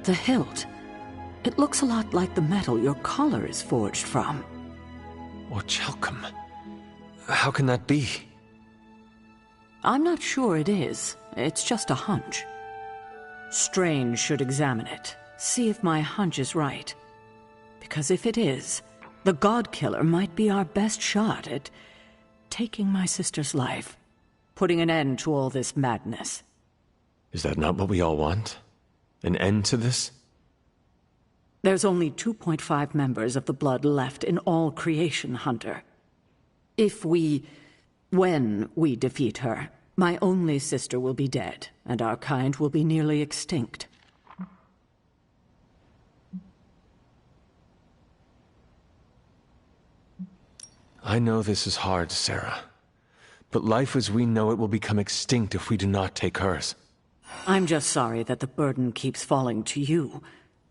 The hilt. It looks a lot like the metal your collar is forged from. Orchalcum. How can that be? I'm not sure it is. It's just a hunch. Strange should examine it, see if my hunch is right. Because if it is, the God Killer might be our best shot at taking my sister's life, putting an end to all this madness. Is that not what we all want? An end to this? There's only 2.5 members of the Blood left in all creation, Hunter. When we defeat her, my only sister will be dead, and our kind will be nearly extinct. I know this is hard, Sarah. But life as we know it will become extinct if we do not take hers. I'm just sorry that the burden keeps falling to you.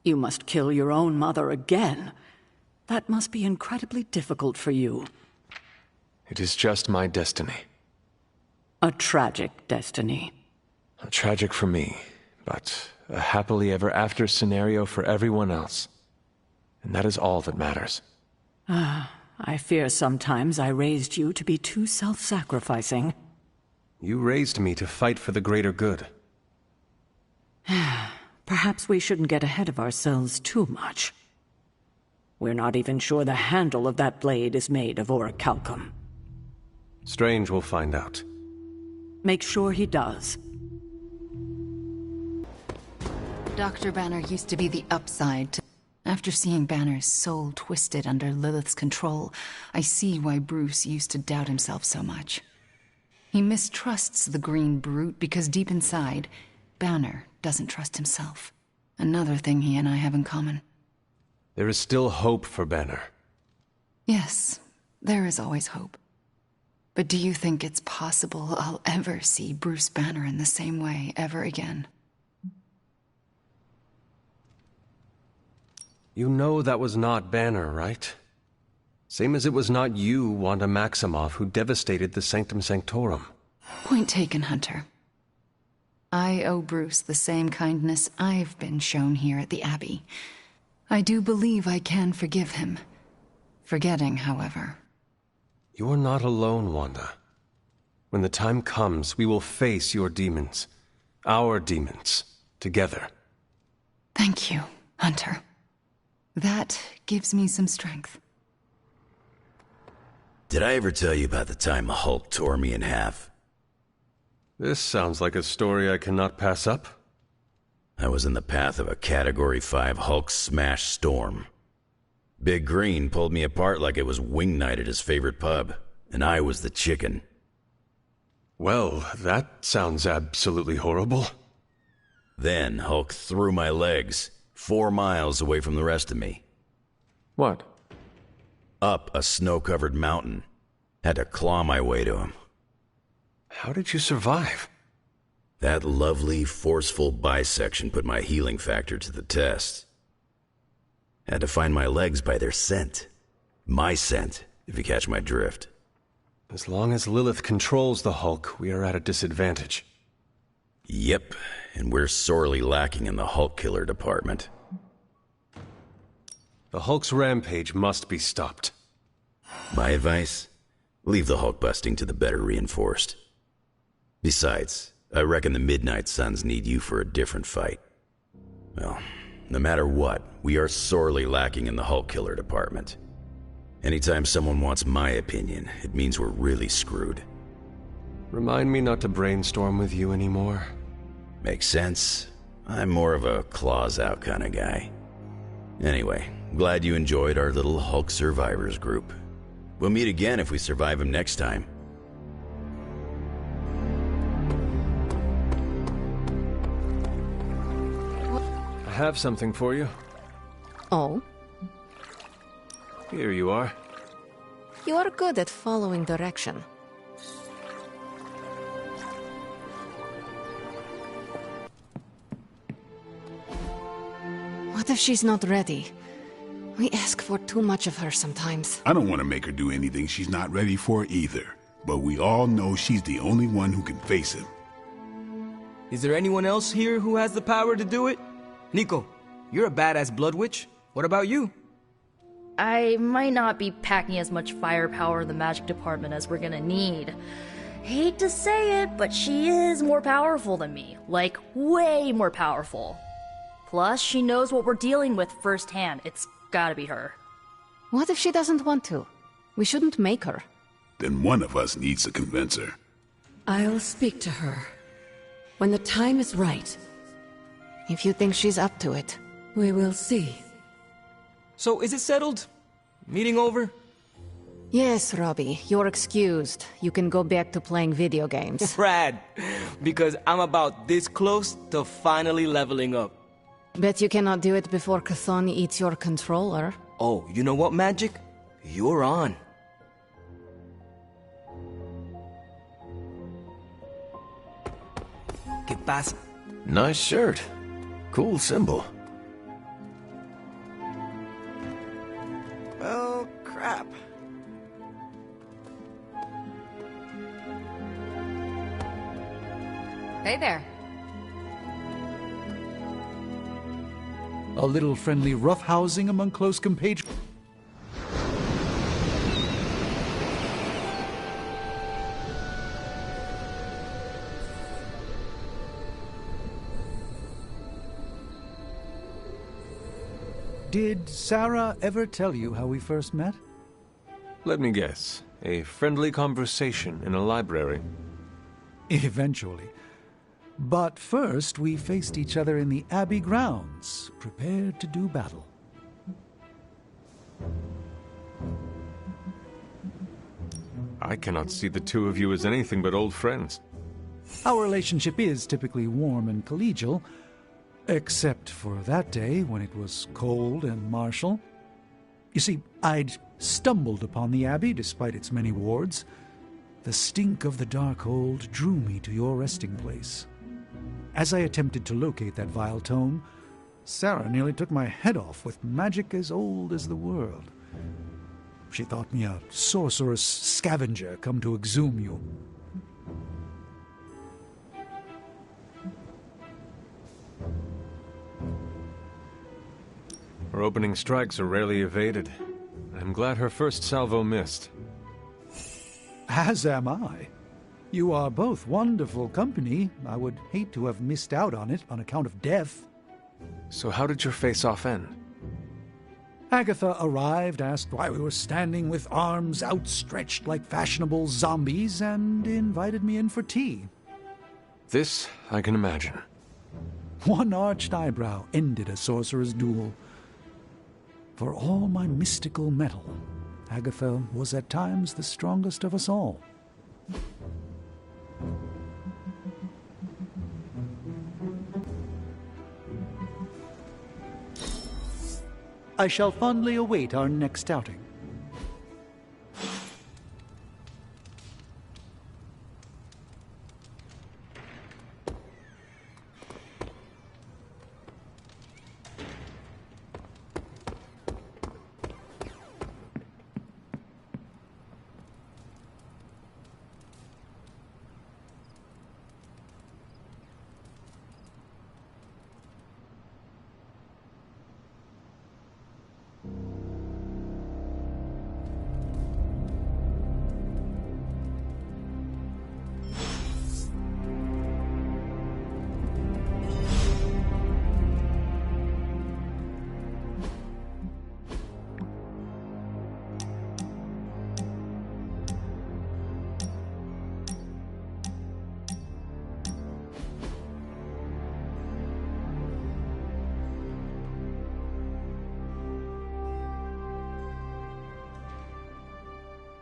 You must kill your own mother again. That must be incredibly difficult for you. It is just my destiny. A tragic destiny. Tragic for me, but a happily ever after scenario for everyone else. And that is all that matters. I fear sometimes I raised you to be too self-sacrificing. You raised me to fight for the greater good. Perhaps we shouldn't get ahead of ourselves too much. We're not even sure the handle of that blade is made of orichalcum. Strange will find out. Make sure he does. Dr. Banner used to be the upside to... After seeing Banner's soul twisted under Lilith's control, I see why Bruce used to doubt himself so much. He mistrusts the green brute because deep inside, Banner doesn't trust himself. Another thing he and I have in common. There is still hope for Banner. Yes, there is always hope. But do you think it's possible I'll ever see Bruce Banner in the same way ever again? You know that was not Banner, right? Same as it was not you, Wanda Maximoff, who devastated the Sanctum Sanctorum. Point taken, Hunter. I owe Bruce the same kindness I've been shown here at the Abbey. I do believe I can forgive him. Forgetting, however. You are not alone, Wanda. When the time comes, we will face your demons. Our demons. Together. Thank you, Hunter. That gives me some strength. Did I ever tell you about the time the Hulk tore me in half? This sounds like a story I cannot pass up. I was in the path of a Category 5 Hulk smash storm. Big Green pulled me apart like it was wing night at his favorite pub, and I was the chicken. Well, that sounds absolutely horrible. Then Hulk threw my legs 4 miles away from the rest of me. What? Up a snow-covered mountain. Had to claw my way to him. How did you survive? That lovely, forceful bisection put my healing factor to the test. Had to find my legs by their scent. My scent, if you catch my drift. As long as Lilith controls the Hulk, we are at a disadvantage. Yep, and we're sorely lacking in the Hulk killer department. The Hulk's rampage must be stopped. My advice? Leave the Hulk busting to the better reinforced. Besides, I reckon the Midnight Suns need you for a different fight. Well, no matter what, we are sorely lacking in the Hulk killer department. Anytime someone wants my opinion, it means we're really screwed. Remind me not to brainstorm with you anymore. Makes sense. I'm more of a claws out kind of guy. Anyway, glad you enjoyed our little Hulk survivors group. We'll meet again if we survive him next time. I have something for you. Oh? Here you are. You are good at following direction. What if she's not ready? We ask for too much of her sometimes. I don't want to make her do anything she's not ready for either. But we all know she's the only one who can face him. Is there anyone else here who has the power to do it? Nico, you're a badass blood witch. What about you? I might not be packing as much firepower in the magic department as we're gonna need. Hate to say it, but she is more powerful than me. Like, way more powerful. Plus, she knows what we're dealing with firsthand. It's gotta be her. What if she doesn't want to? We shouldn't make her. Then one of us needs to convince her. I'll speak to her. When the time is right. If you think she's up to it. We will see. So, is it settled? Meeting over? Yes, Robbie, you're excused. You can go back to playing video games. Rad! Because I'm about this close to finally leveling up. Bet you cannot do it before Chthon eats your controller. Oh, you know what, Magic? You're on. ¿Qué pasa? Nice shirt. Cool symbol. Oh, crap. Hey there. A little friendly roughhousing among close compatriots. Did Sarah ever tell you how we first met? Let me guess. A friendly conversation in a library. Eventually. But first, we faced each other in the Abbey grounds, prepared to do battle. I cannot see the two of you as anything but old friends. Our relationship is typically warm and collegial, except for that day when it was cold and martial. You see, I'd stumbled upon the Abbey despite its many wards. The stink of the Darkhold drew me to your resting place. As I attempted to locate that vile tome, Sarah nearly took my head off with magic as old as the world. She thought me a sorcerous scavenger come to exhume you. Her opening strikes are rarely evaded. I'm glad her first salvo missed. As am I. You are both wonderful company. I would hate to have missed out on it on account of death. So how did your face-off end? Agatha arrived, asked why we were standing with arms outstretched like fashionable zombies, and invited me in for tea. This I can imagine. One arched eyebrow ended a sorcerer's duel. For all my mystical mettle, Agatha was at times the strongest of us all. I shall fondly await our next outing.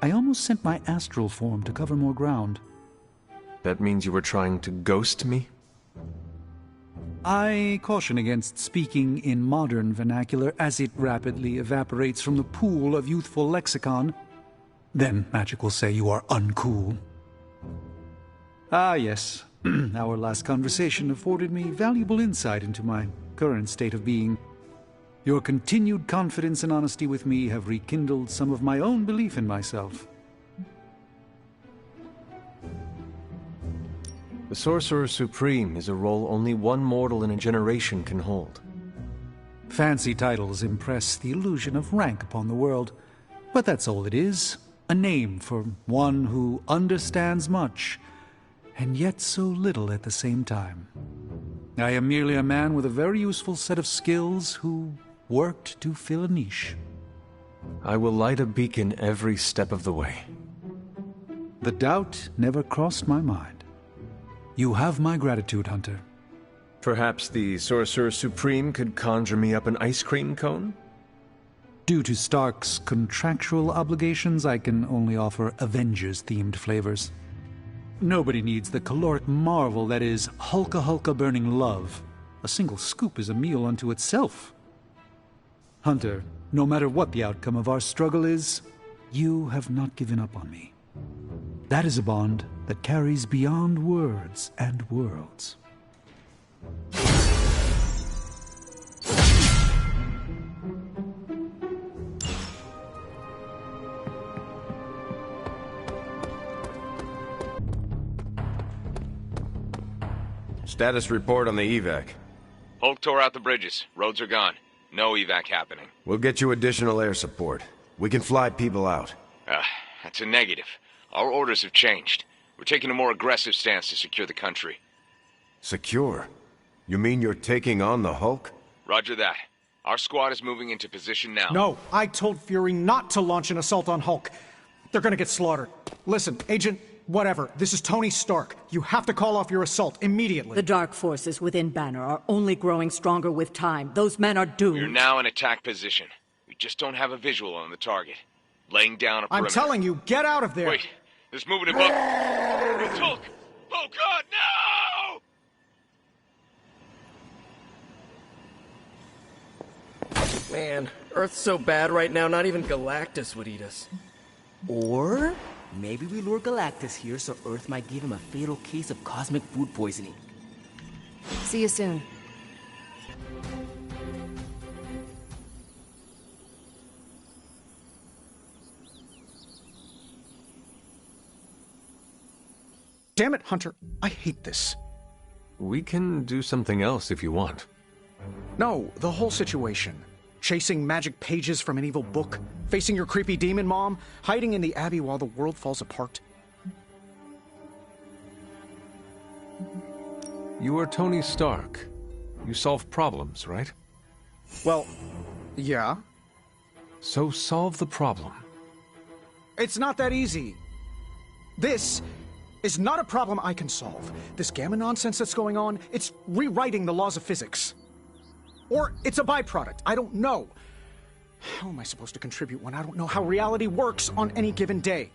I almost sent my astral form to cover more ground. That means you were trying to ghost me? I caution against speaking in modern vernacular as it rapidly evaporates from the pool of youthful lexicon. Then magic will say you are uncool. Ah, yes. Our last conversation afforded me valuable insight into my current state of being. Your continued confidence and honesty with me have rekindled some of my own belief in myself. The Sorcerer Supreme is a role only one mortal in a generation can hold. Fancy titles impress the illusion of rank upon the world, but that's all it is. A name for one who understands much, and yet so little at the same time. I am merely a man with a very useful set of skills who worked to fill a niche. I will light a beacon every step of the way. The doubt never crossed my mind. You have my gratitude, Hunter. Perhaps the Sorcerer Supreme could conjure me up an ice cream cone? Due to Stark's contractual obligations, I can only offer Avengers-themed flavors. Nobody needs the caloric marvel that is Hulka Hulka burning love. A single scoop is a meal unto itself. Hunter, no matter what the outcome of our struggle is, you have not given up on me. That is a bond that carries beyond words and worlds. Status report on the evac. Hulk tore out the bridges. Roads are gone. No evac happening. We'll get you additional air support. We can fly people out. That's a negative. Our orders have changed. We're taking a more aggressive stance to secure the country. Secure? You mean you're taking on the Hulk? Roger that. Our squad is moving into position now. No, I told Fury not to launch an assault on Hulk. They're gonna get slaughtered. Listen, Agent, whatever, this is Tony Stark. You have to call off your assault immediately. The dark forces within Banner are only growing stronger with time. Those men are doomed. We're now in attack position. We just don't have a visual on the target. Laying down a perimeter. I'm telling you, get out of there! Wait, there's movement above. It's Hulk! Oh God, no! Man, Earth's so bad right now, not even Galactus would eat us. Or maybe we lure Galactus here so Earth might give him a fatal case of cosmic food poisoning. See you soon. Damn it, Hunter. I hate this. We can do something else if you want. No, the whole situation. Chasing magic pages from an evil book, facing your creepy demon mom, hiding in the Abbey while the world falls apart. You are Tony Stark. You solve problems, right? Well, yeah. So solve the problem. It's not that easy. This is not a problem I can solve. This gamma nonsense that's going on, it's rewriting the laws of physics. Or it's a byproduct. I don't know. How am I supposed to contribute when I don't know how reality works on any given day?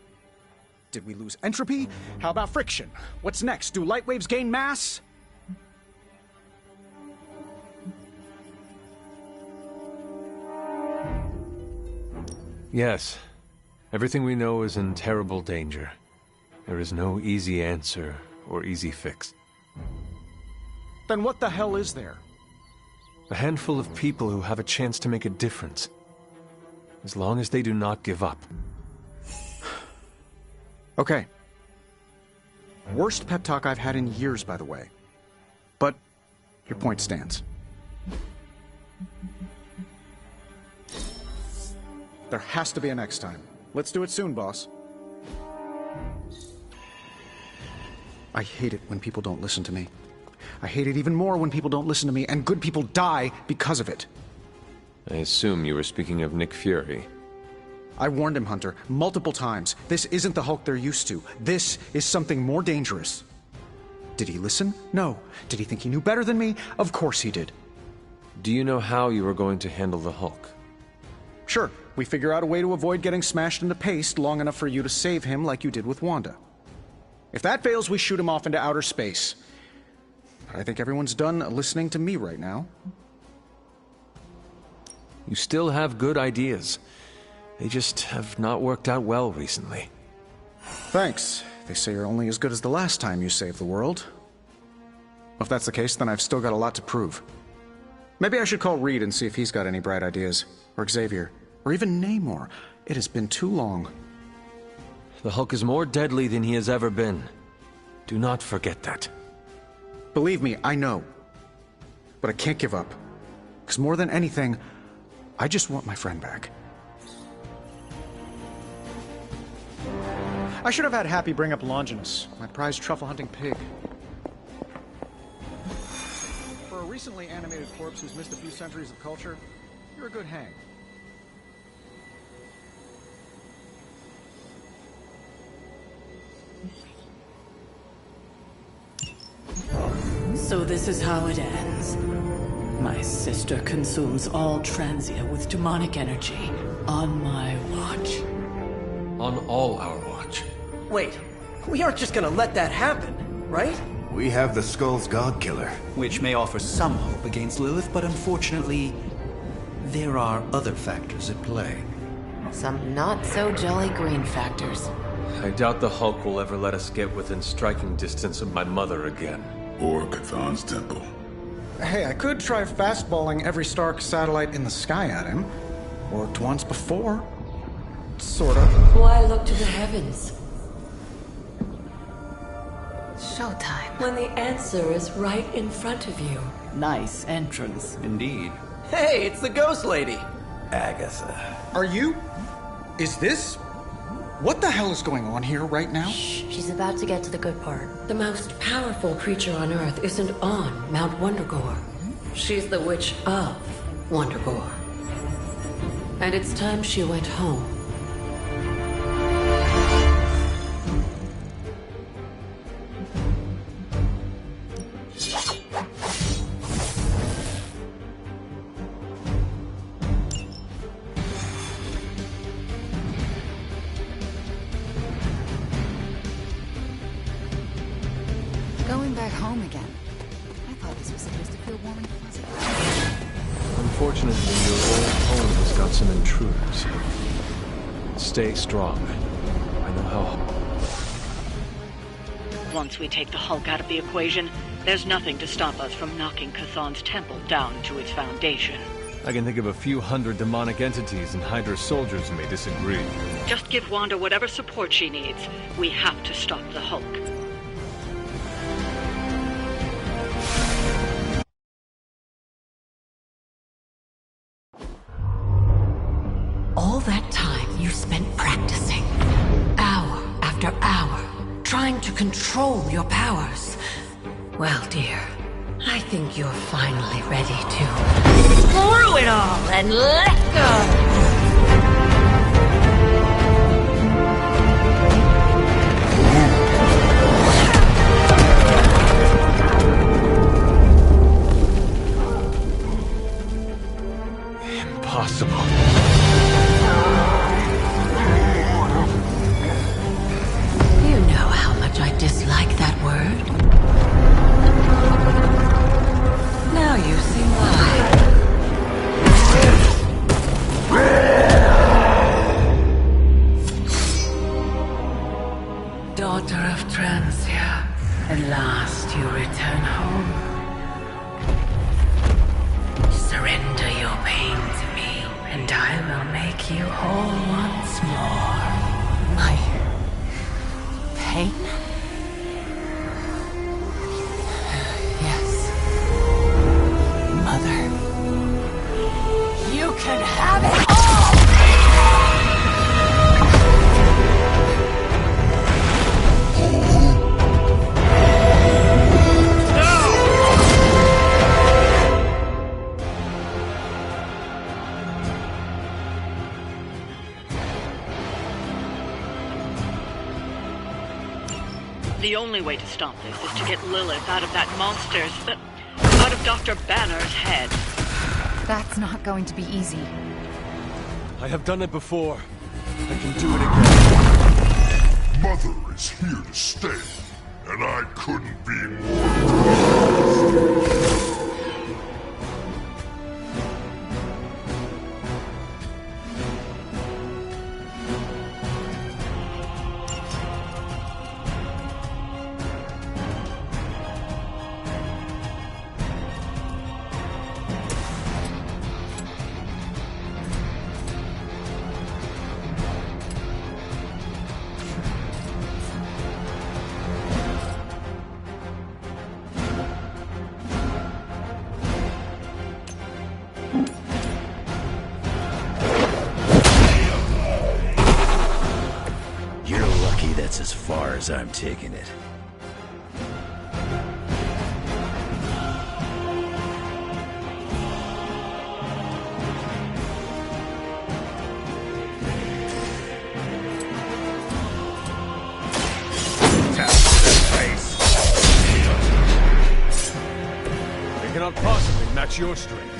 Did we lose entropy? How about friction? What's next? Do light waves gain mass? Yes. Everything we know is in terrible danger. There is no easy answer or easy fix. Then what the hell is there? A handful of people who have a chance to make a difference. As long as they do not give up. Okay. Worst pep talk I've had in years, by the way. But your point stands. There has to be a next time. Let's do it soon, boss. I hate it when people don't listen to me. I hate it even more when people don't listen to me, and good people die because of it. I assume you were speaking of Nick Fury. I warned him, Hunter, multiple times. This isn't the Hulk they're used to. This is something more dangerous. Did he listen? No. Did he think he knew better than me? Of course he did. Do you know how you were going to handle the Hulk? Sure. We figure out a way to avoid getting smashed into paste long enough for you to save him like you did with Wanda. If that fails, we shoot him off into outer space. But I think everyone's done listening to me right now. You still have good ideas. They just have not worked out well recently. Thanks. They say you're only as good as the last time you saved the world. If that's the case, then I've still got a lot to prove. Maybe I should call Reed and see if he's got any bright ideas. Or Xavier. Or even Namor. It has been too long. The Hulk is more deadly than he has ever been. Do not forget that. Believe me, I know. But I can't give up. Because more than anything, I just want my friend back. I should have had Happy bring up Longinus, my prized truffle-hunting pig. For a recently animated corpse who's missed a few centuries of culture, you're a good hang. So this is how it ends. My sister consumes all Transia with demonic energy on my watch. On all our watch. Wait, we aren't just gonna let that happen, right? We have the Skull's God Killer. Which may offer some hope against Lilith, but unfortunately, there are other factors at play. Some not-so-jolly green factors. I doubt the Hulk will ever let us get within striking distance of my mother again. Or Cthulhu's temple. Hey, I could try fastballing every Stark satellite in the sky at him. Worked once before. Sort of. Why look to the heavens? Showtime. When the answer is right in front of you. Nice entrance. Indeed. Hey, it's the ghost lady. Agatha. Are you? Is this? What the hell is going on here right now? She's about to get to the good part. The most powerful creature on Earth isn't on Mount Wondergore. She's the witch of Wondergore. And it's time she went home. Going back home again. I thought this was supposed to feel warm and fuzzy. Unfortunately, your old home has got some intruders. Stay strong. I know how. Once we take the Hulk out of the equation, there's nothing to stop us from knocking Chthon's temple down to its foundation. I can think of a few hundred demonic entities, and Hydra soldiers may disagree. Just give Wanda whatever support she needs. We have to stop the Hulk. All that time you spent practicing, hour after hour, trying to control your powers. Well, dear, I think you're finally ready to screw it all and let go! Impossible. You know how much I dislike that word. Now you see why. Daughter of Transia, at last you return home. Surrender your pain to me, and I will make you whole once more. My pain? Yes. Mother. You can have it all! The only way to stop this is to get Lilith out of that monster's... out of Dr. Banner's head. That's not going to be easy. I have done it before. I can do it again. Mother is here to stay, and I couldn't be more. You're lucky that's as far as I'm taking it. They cannot possibly match your strength.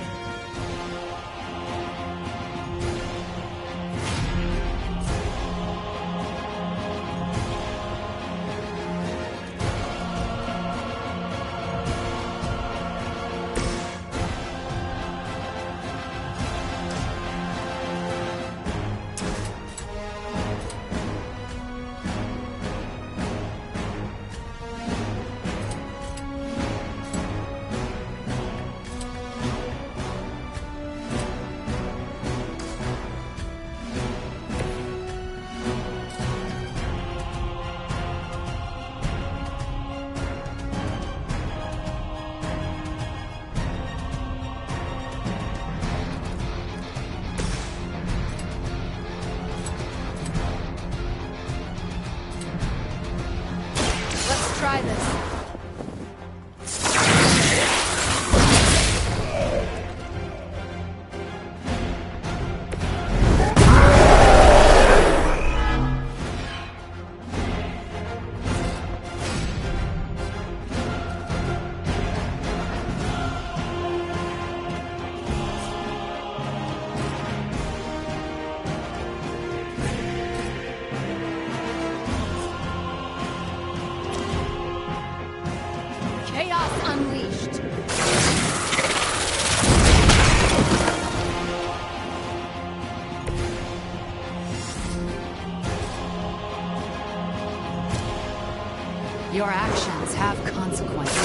Your actions have consequences.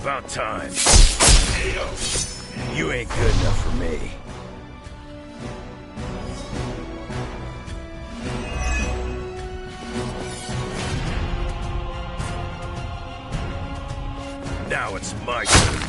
About time. You ain't good enough for me. Now it's my turn.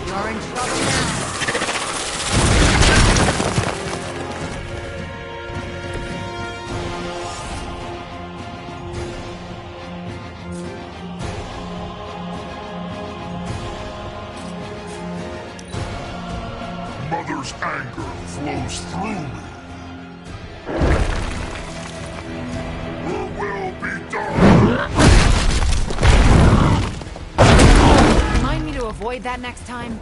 You're in trouble now. Mother's anger flows through me. Her will be done. Remind me to avoid that next time.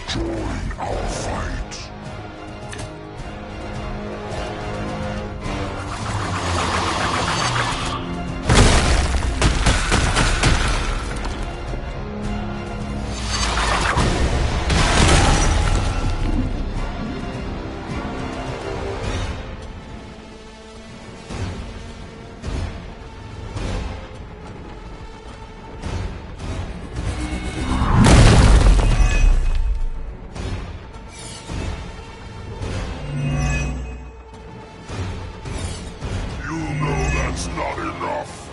Join our fight. That's not enough.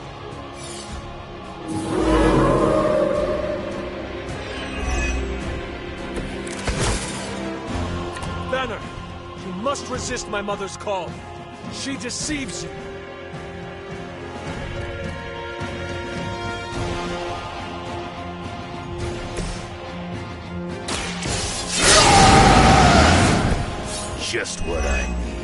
Banner, you must resist my mother's call. She deceives you. Just what I need.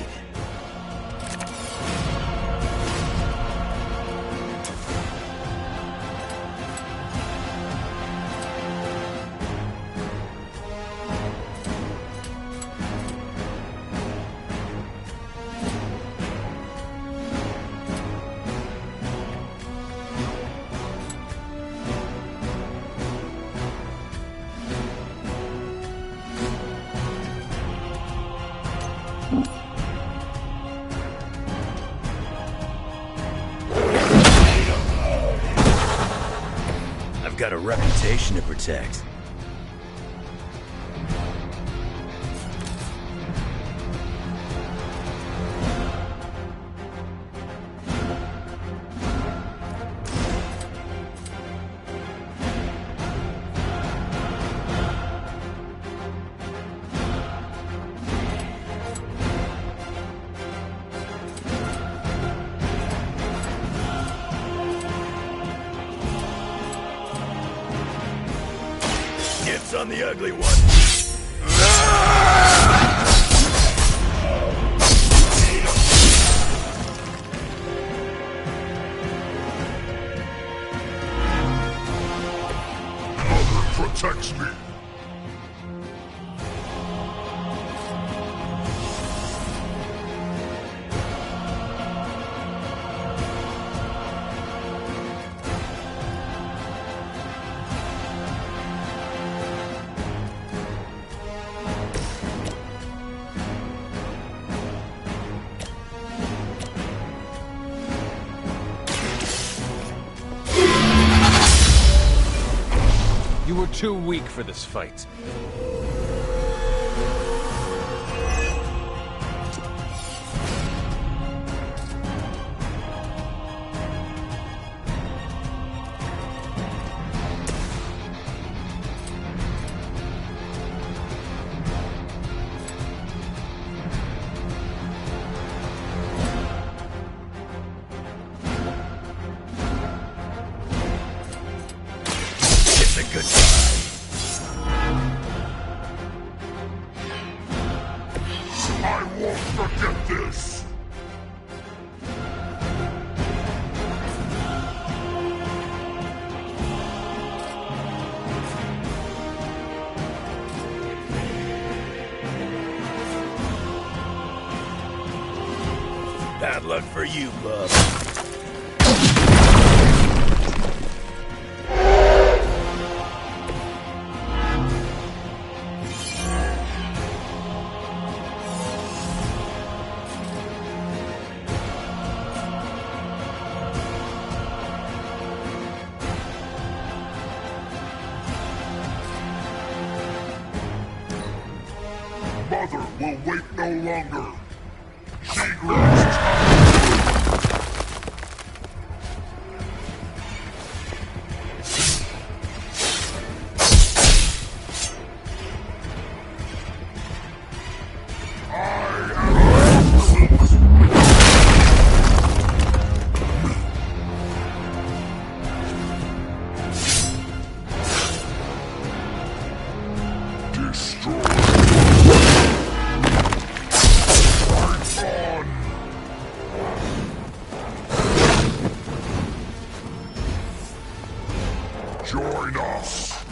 I've got a reputation to protect. Dibs on the ugly one. Mother protects me. You were too weak for this fight. good time. I won't forget this! Bad luck for you, bub. Mother will wait no longer. She grows tired. Join us!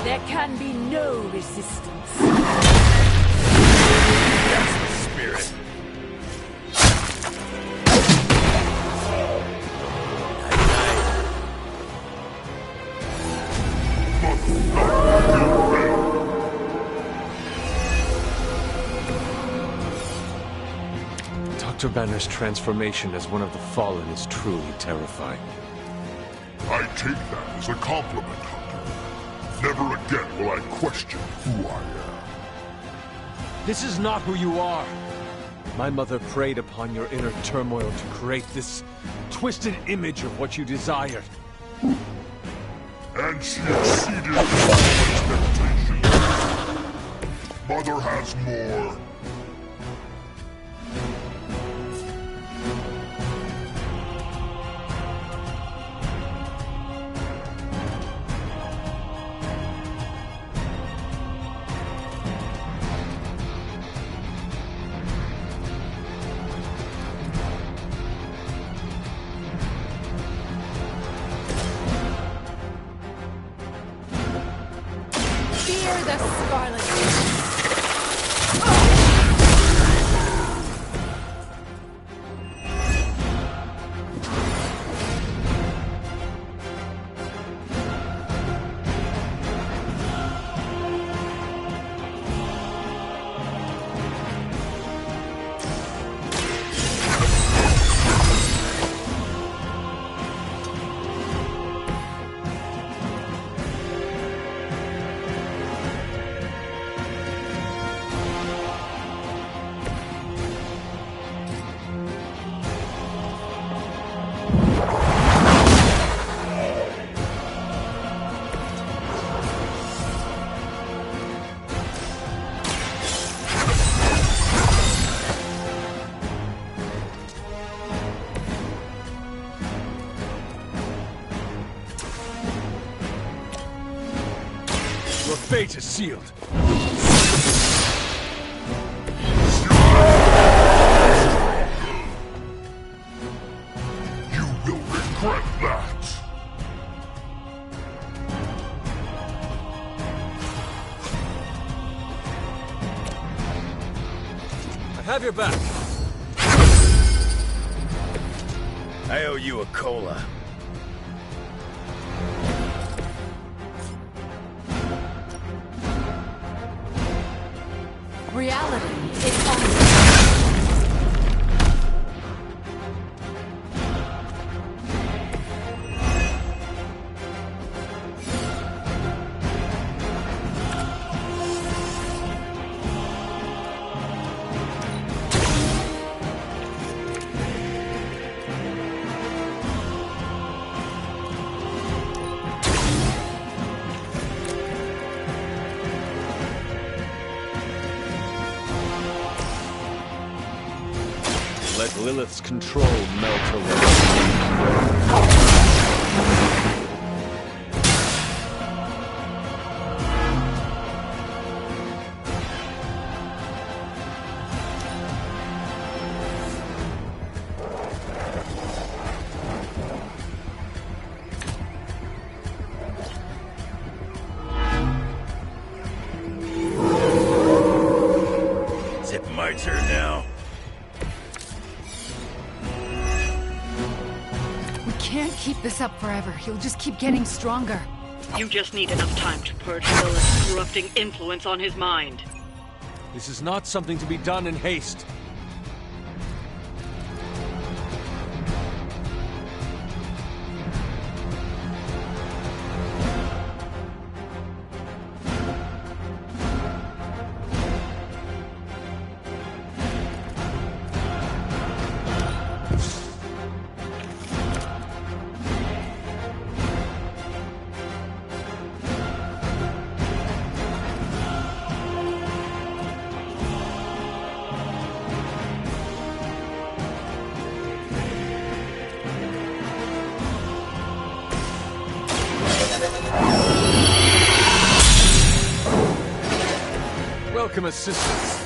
There can be no resistance. That's the spirit. Dr. Banner's transformation as one of the Fallen is truly terrifying. I take that as a compliment, Hunter. Never again will I question who I am. This is not who you are. My mother preyed upon your inner turmoil to create this twisted image of what you desired. And she exceeded all expectations. Mother has more. Fear the Scarlet. Your fate is sealed. You will regret that. I have your back. I owe you a cola. Reality is on. Lilith's control melt away. It's my turn now. We can't keep this up forever. He'll just keep getting stronger. You just need enough time to purge Lilith's corrupting influence on his mind. This is not something to be done in haste. Welcome assistance.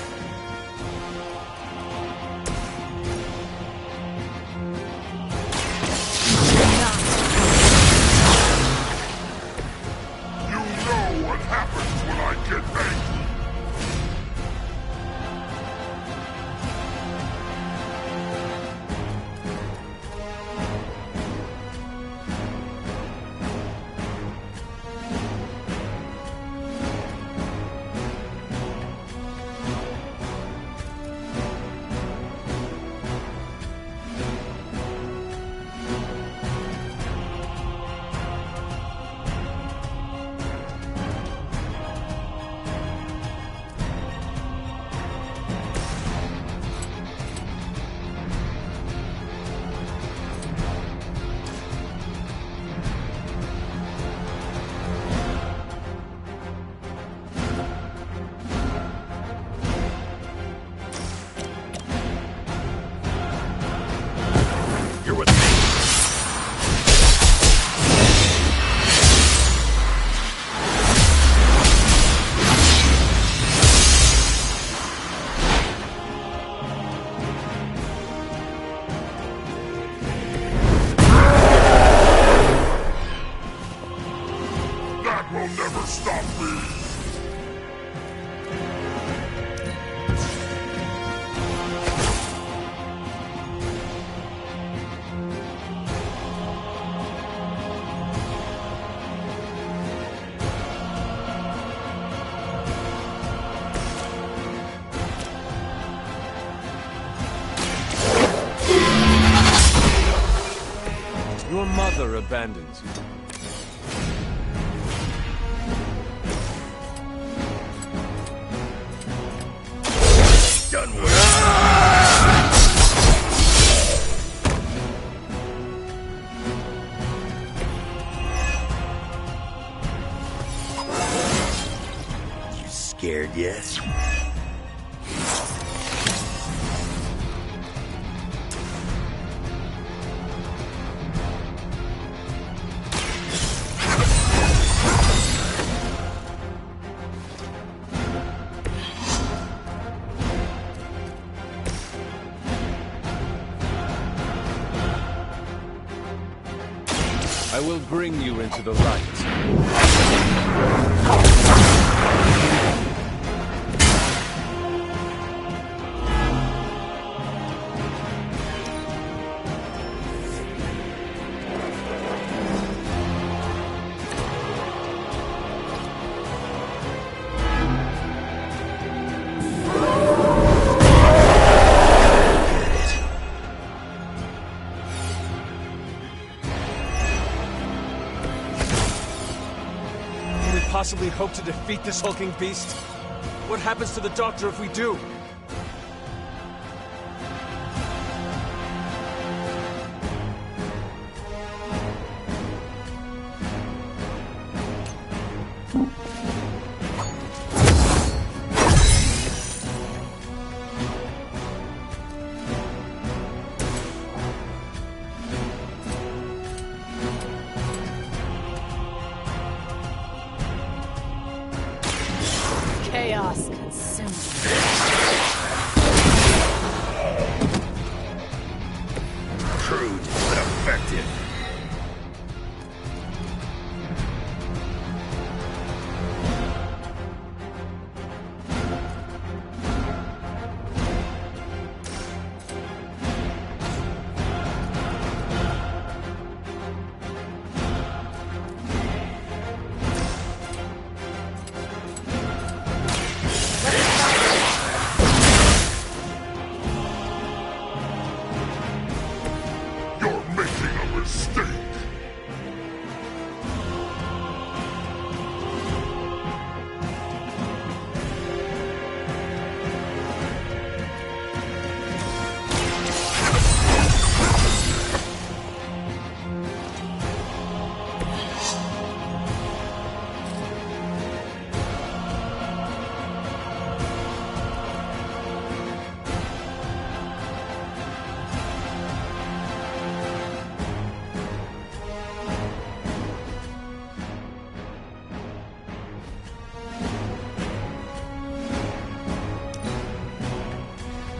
You know what happens when I get angry. You're with me. That will never stop me. Your mother abandons you. Done with. You scared yet? I will bring you into the light. Can we possibly hope to defeat this hulking beast? What happens to the Doctor if we do? Chaos consumes. Crude, but effective.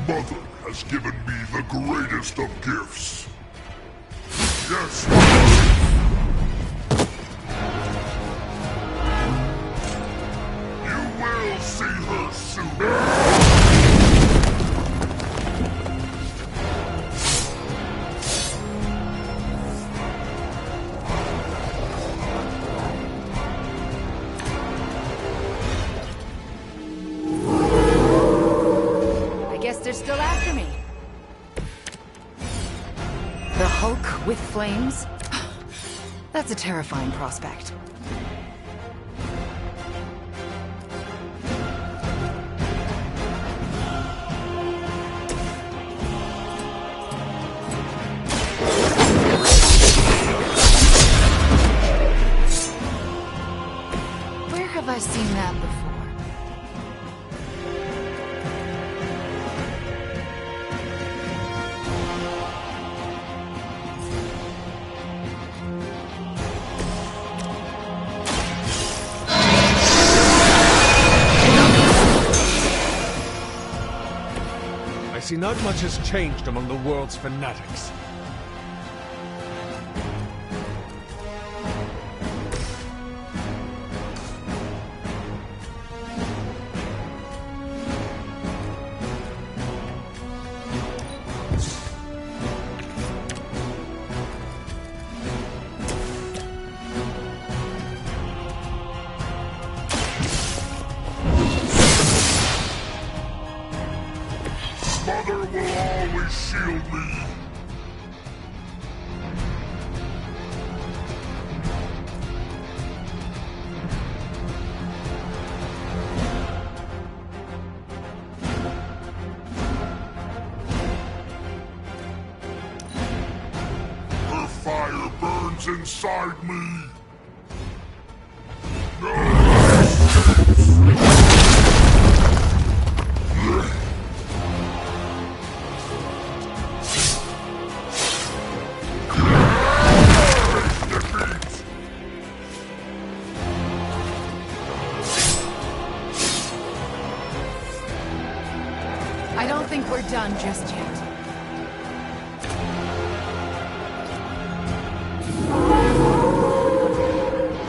Mother has given me the greatest of gifts. Yes, Mother! You will see her soon. They're still after me. The Hulk with flames? That's a terrifying prospect. Where have I seen that before? I see not much has changed among the world's fanatics. Mother will always shield me. Her fire burns inside me. I don't think we're done just yet.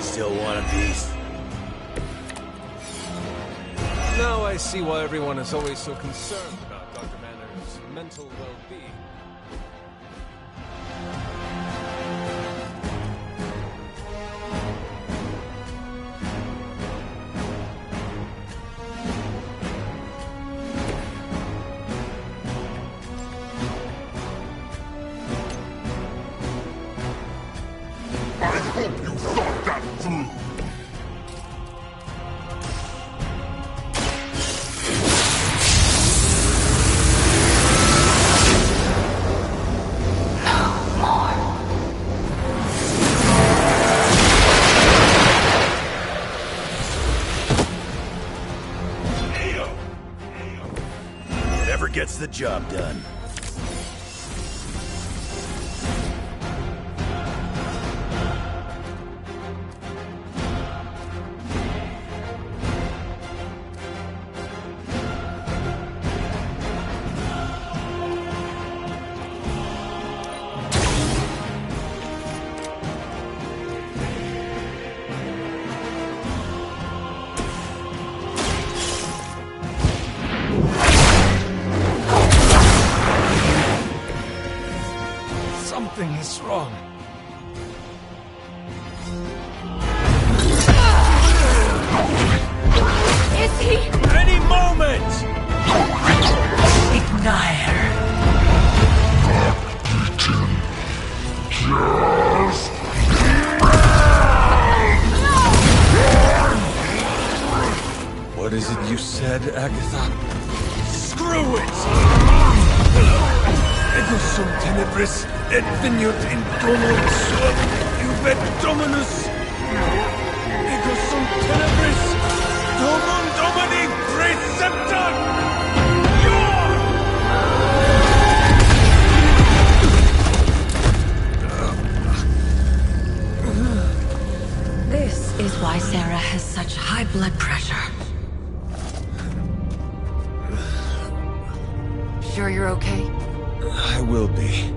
Still want a piece? Now I see why everyone is always so concerned about Dr. Banner's mental well-being. I hope you thought that through. Whatever gets the job done. Something is wrong. Is he? Any moment! Ignire. What is it you said, Agatha? Screw it! Ego sum tenebris et veniut in domo suum iubet dominus. Ego sum tenebris domum domini preceptor! This is why Sarah has such high blood pressure. Sure you're okay? I will be.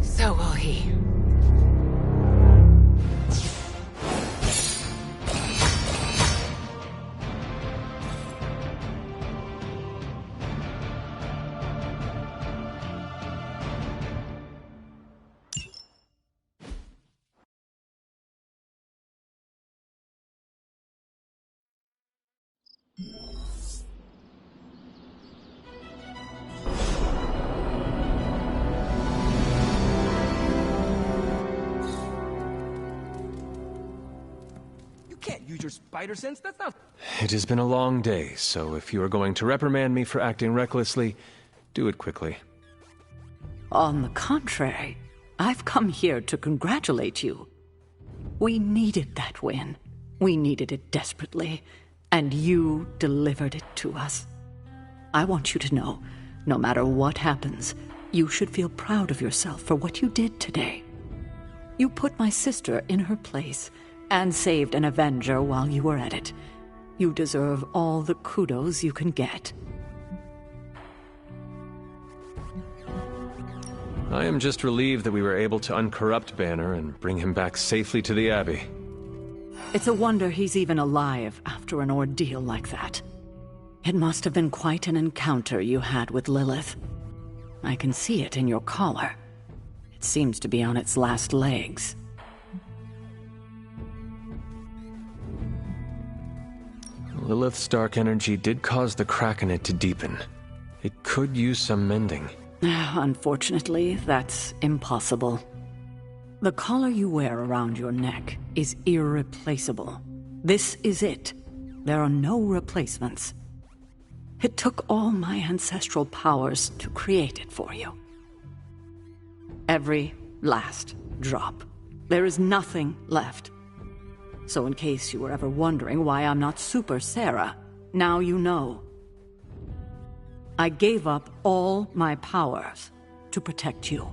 So will he. Use your spider sense? That's not... It has been a long day, so if you are going to reprimand me for acting recklessly, do it quickly. On the contrary, I've come here to congratulate you. We needed that win. We needed it desperately, and you delivered it to us. I want you to know, no matter what happens, you should feel proud of yourself for what you did today. You put my sister in her place, and saved an Avenger while you were at it. You deserve all the kudos you can get. I am just relieved that we were able to uncorrupt Banner and bring him back safely to the Abbey. It's a wonder he's even alive after an ordeal like that. It must have been quite an encounter you had with Lilith. I can see it in your collar. It seems to be on its last legs. Lilith's dark energy did cause the crack in it to deepen. It could use some mending. Unfortunately, that's impossible. The collar you wear around your neck is irreplaceable. This is it. There are no replacements. It took all my ancestral powers to create it for you. Every last drop. There is nothing left. So in case you were ever wondering why I'm not Super Sarah, now you know. I gave up all my powers to protect you.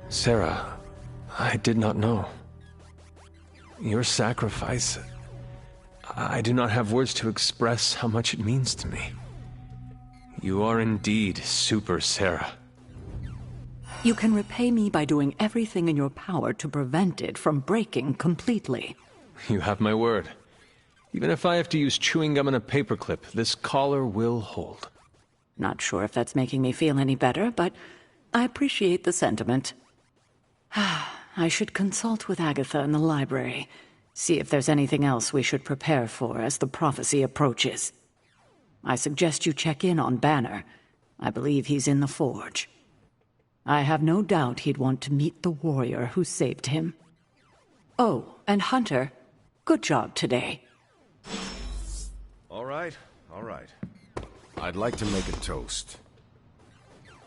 Sarah, I did not know. Your sacrifice... I do not have words to express how much it means to me. You are indeed Super Sarah. You can repay me by doing everything in your power to prevent it from breaking completely. You have my word. Even if I have to use chewing gum and a paperclip, this collar will hold. Not sure if that's making me feel any better, but I appreciate the sentiment. I should consult with Agatha in the library, see if there's anything else we should prepare for as the prophecy approaches. I suggest you check in on Banner. I believe he's in the forge. I have no doubt he'd want to meet the warrior who saved him. Oh, and Hunter, good job today. All right. I'd like to make a toast.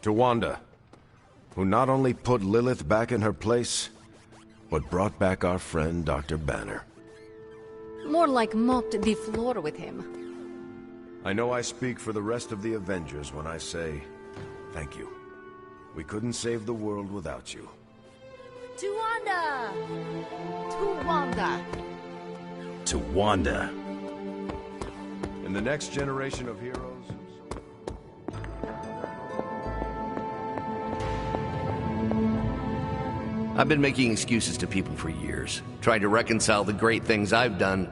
To Wanda, who not only put Lilith back in her place, but brought back our friend Dr. Banner. More like mopped the floor with him. I know I speak for the rest of the Avengers when I say thank you. We couldn't save the world without you. To Wanda! To Wanda! To Wanda. In the next generation of heroes... I've been making excuses to people for years, trying to reconcile the great things I've done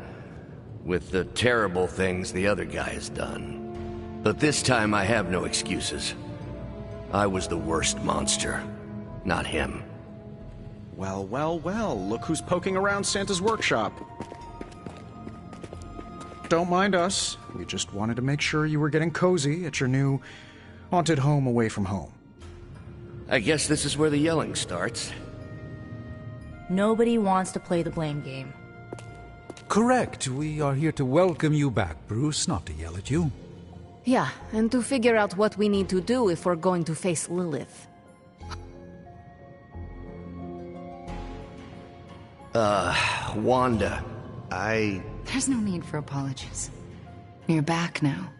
with the terrible things the other guy has done. But this time I have no excuses. I was the worst monster, not him. Well, well, well, look who's poking around Santa's workshop. Don't mind us. We just wanted to make sure you were getting cozy at your new haunted home away from home. I guess this is where the yelling starts. Nobody wants to play the blame game. Correct. We are here to welcome you back, Bruce, not to yell at you. Yeah, and to figure out what we need to do if we're going to face Lilith. Wanda, There's no need for apologies. You're back now.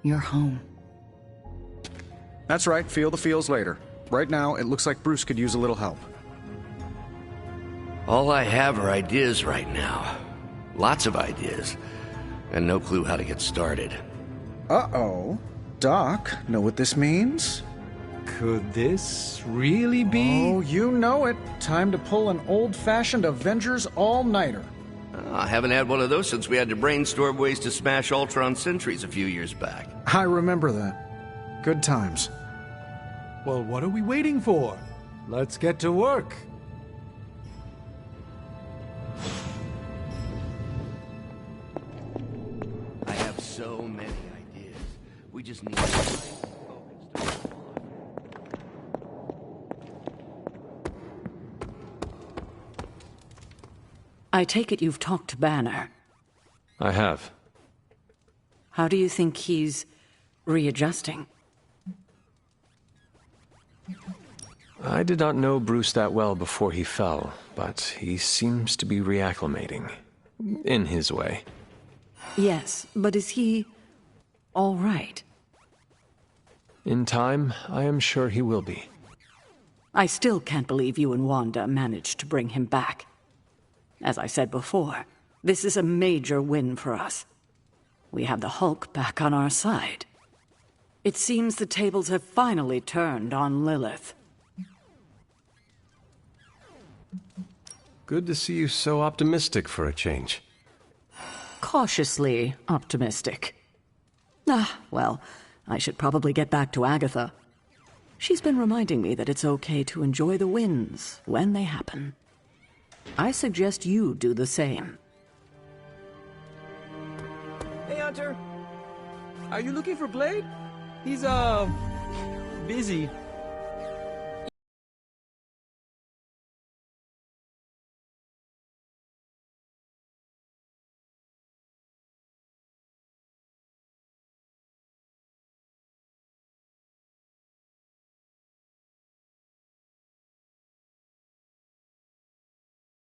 You're home. That's right, feel the feels later. Right now, it looks like Bruce could use a little help. All I have are ideas right now. Lots of ideas. And no clue how to get started. Uh-oh. Doc, know what this means? Could this really be? Oh, you know it. Time to pull an old-fashioned Avengers all-nighter. I haven't had one of those since we had to brainstorm ways to smash Ultron sentries a few years back. I remember that. Good times. Well, what are we waiting for? Let's get to work. I have so many ideas. We just need to focus. I take it you've talked to Banner. I have. How do you think he's readjusting? I did not know Bruce that well before he fell, but he seems to be reacclimating. In his way. Yes, but is he all right? In time, I am sure he will be. I still can't believe you and Wanda managed to bring him back. As I said before, this is a major win for us. We have the Hulk back on our side. It seems the tables have finally turned on Lilith. Good to see you so optimistic for a change. Cautiously optimistic. Well, I should probably get back to Agatha. She's been reminding me that it's okay to enjoy the wins when they happen. I suggest you do the same. Hey, Hunter. Are you looking for Blade? He's, busy.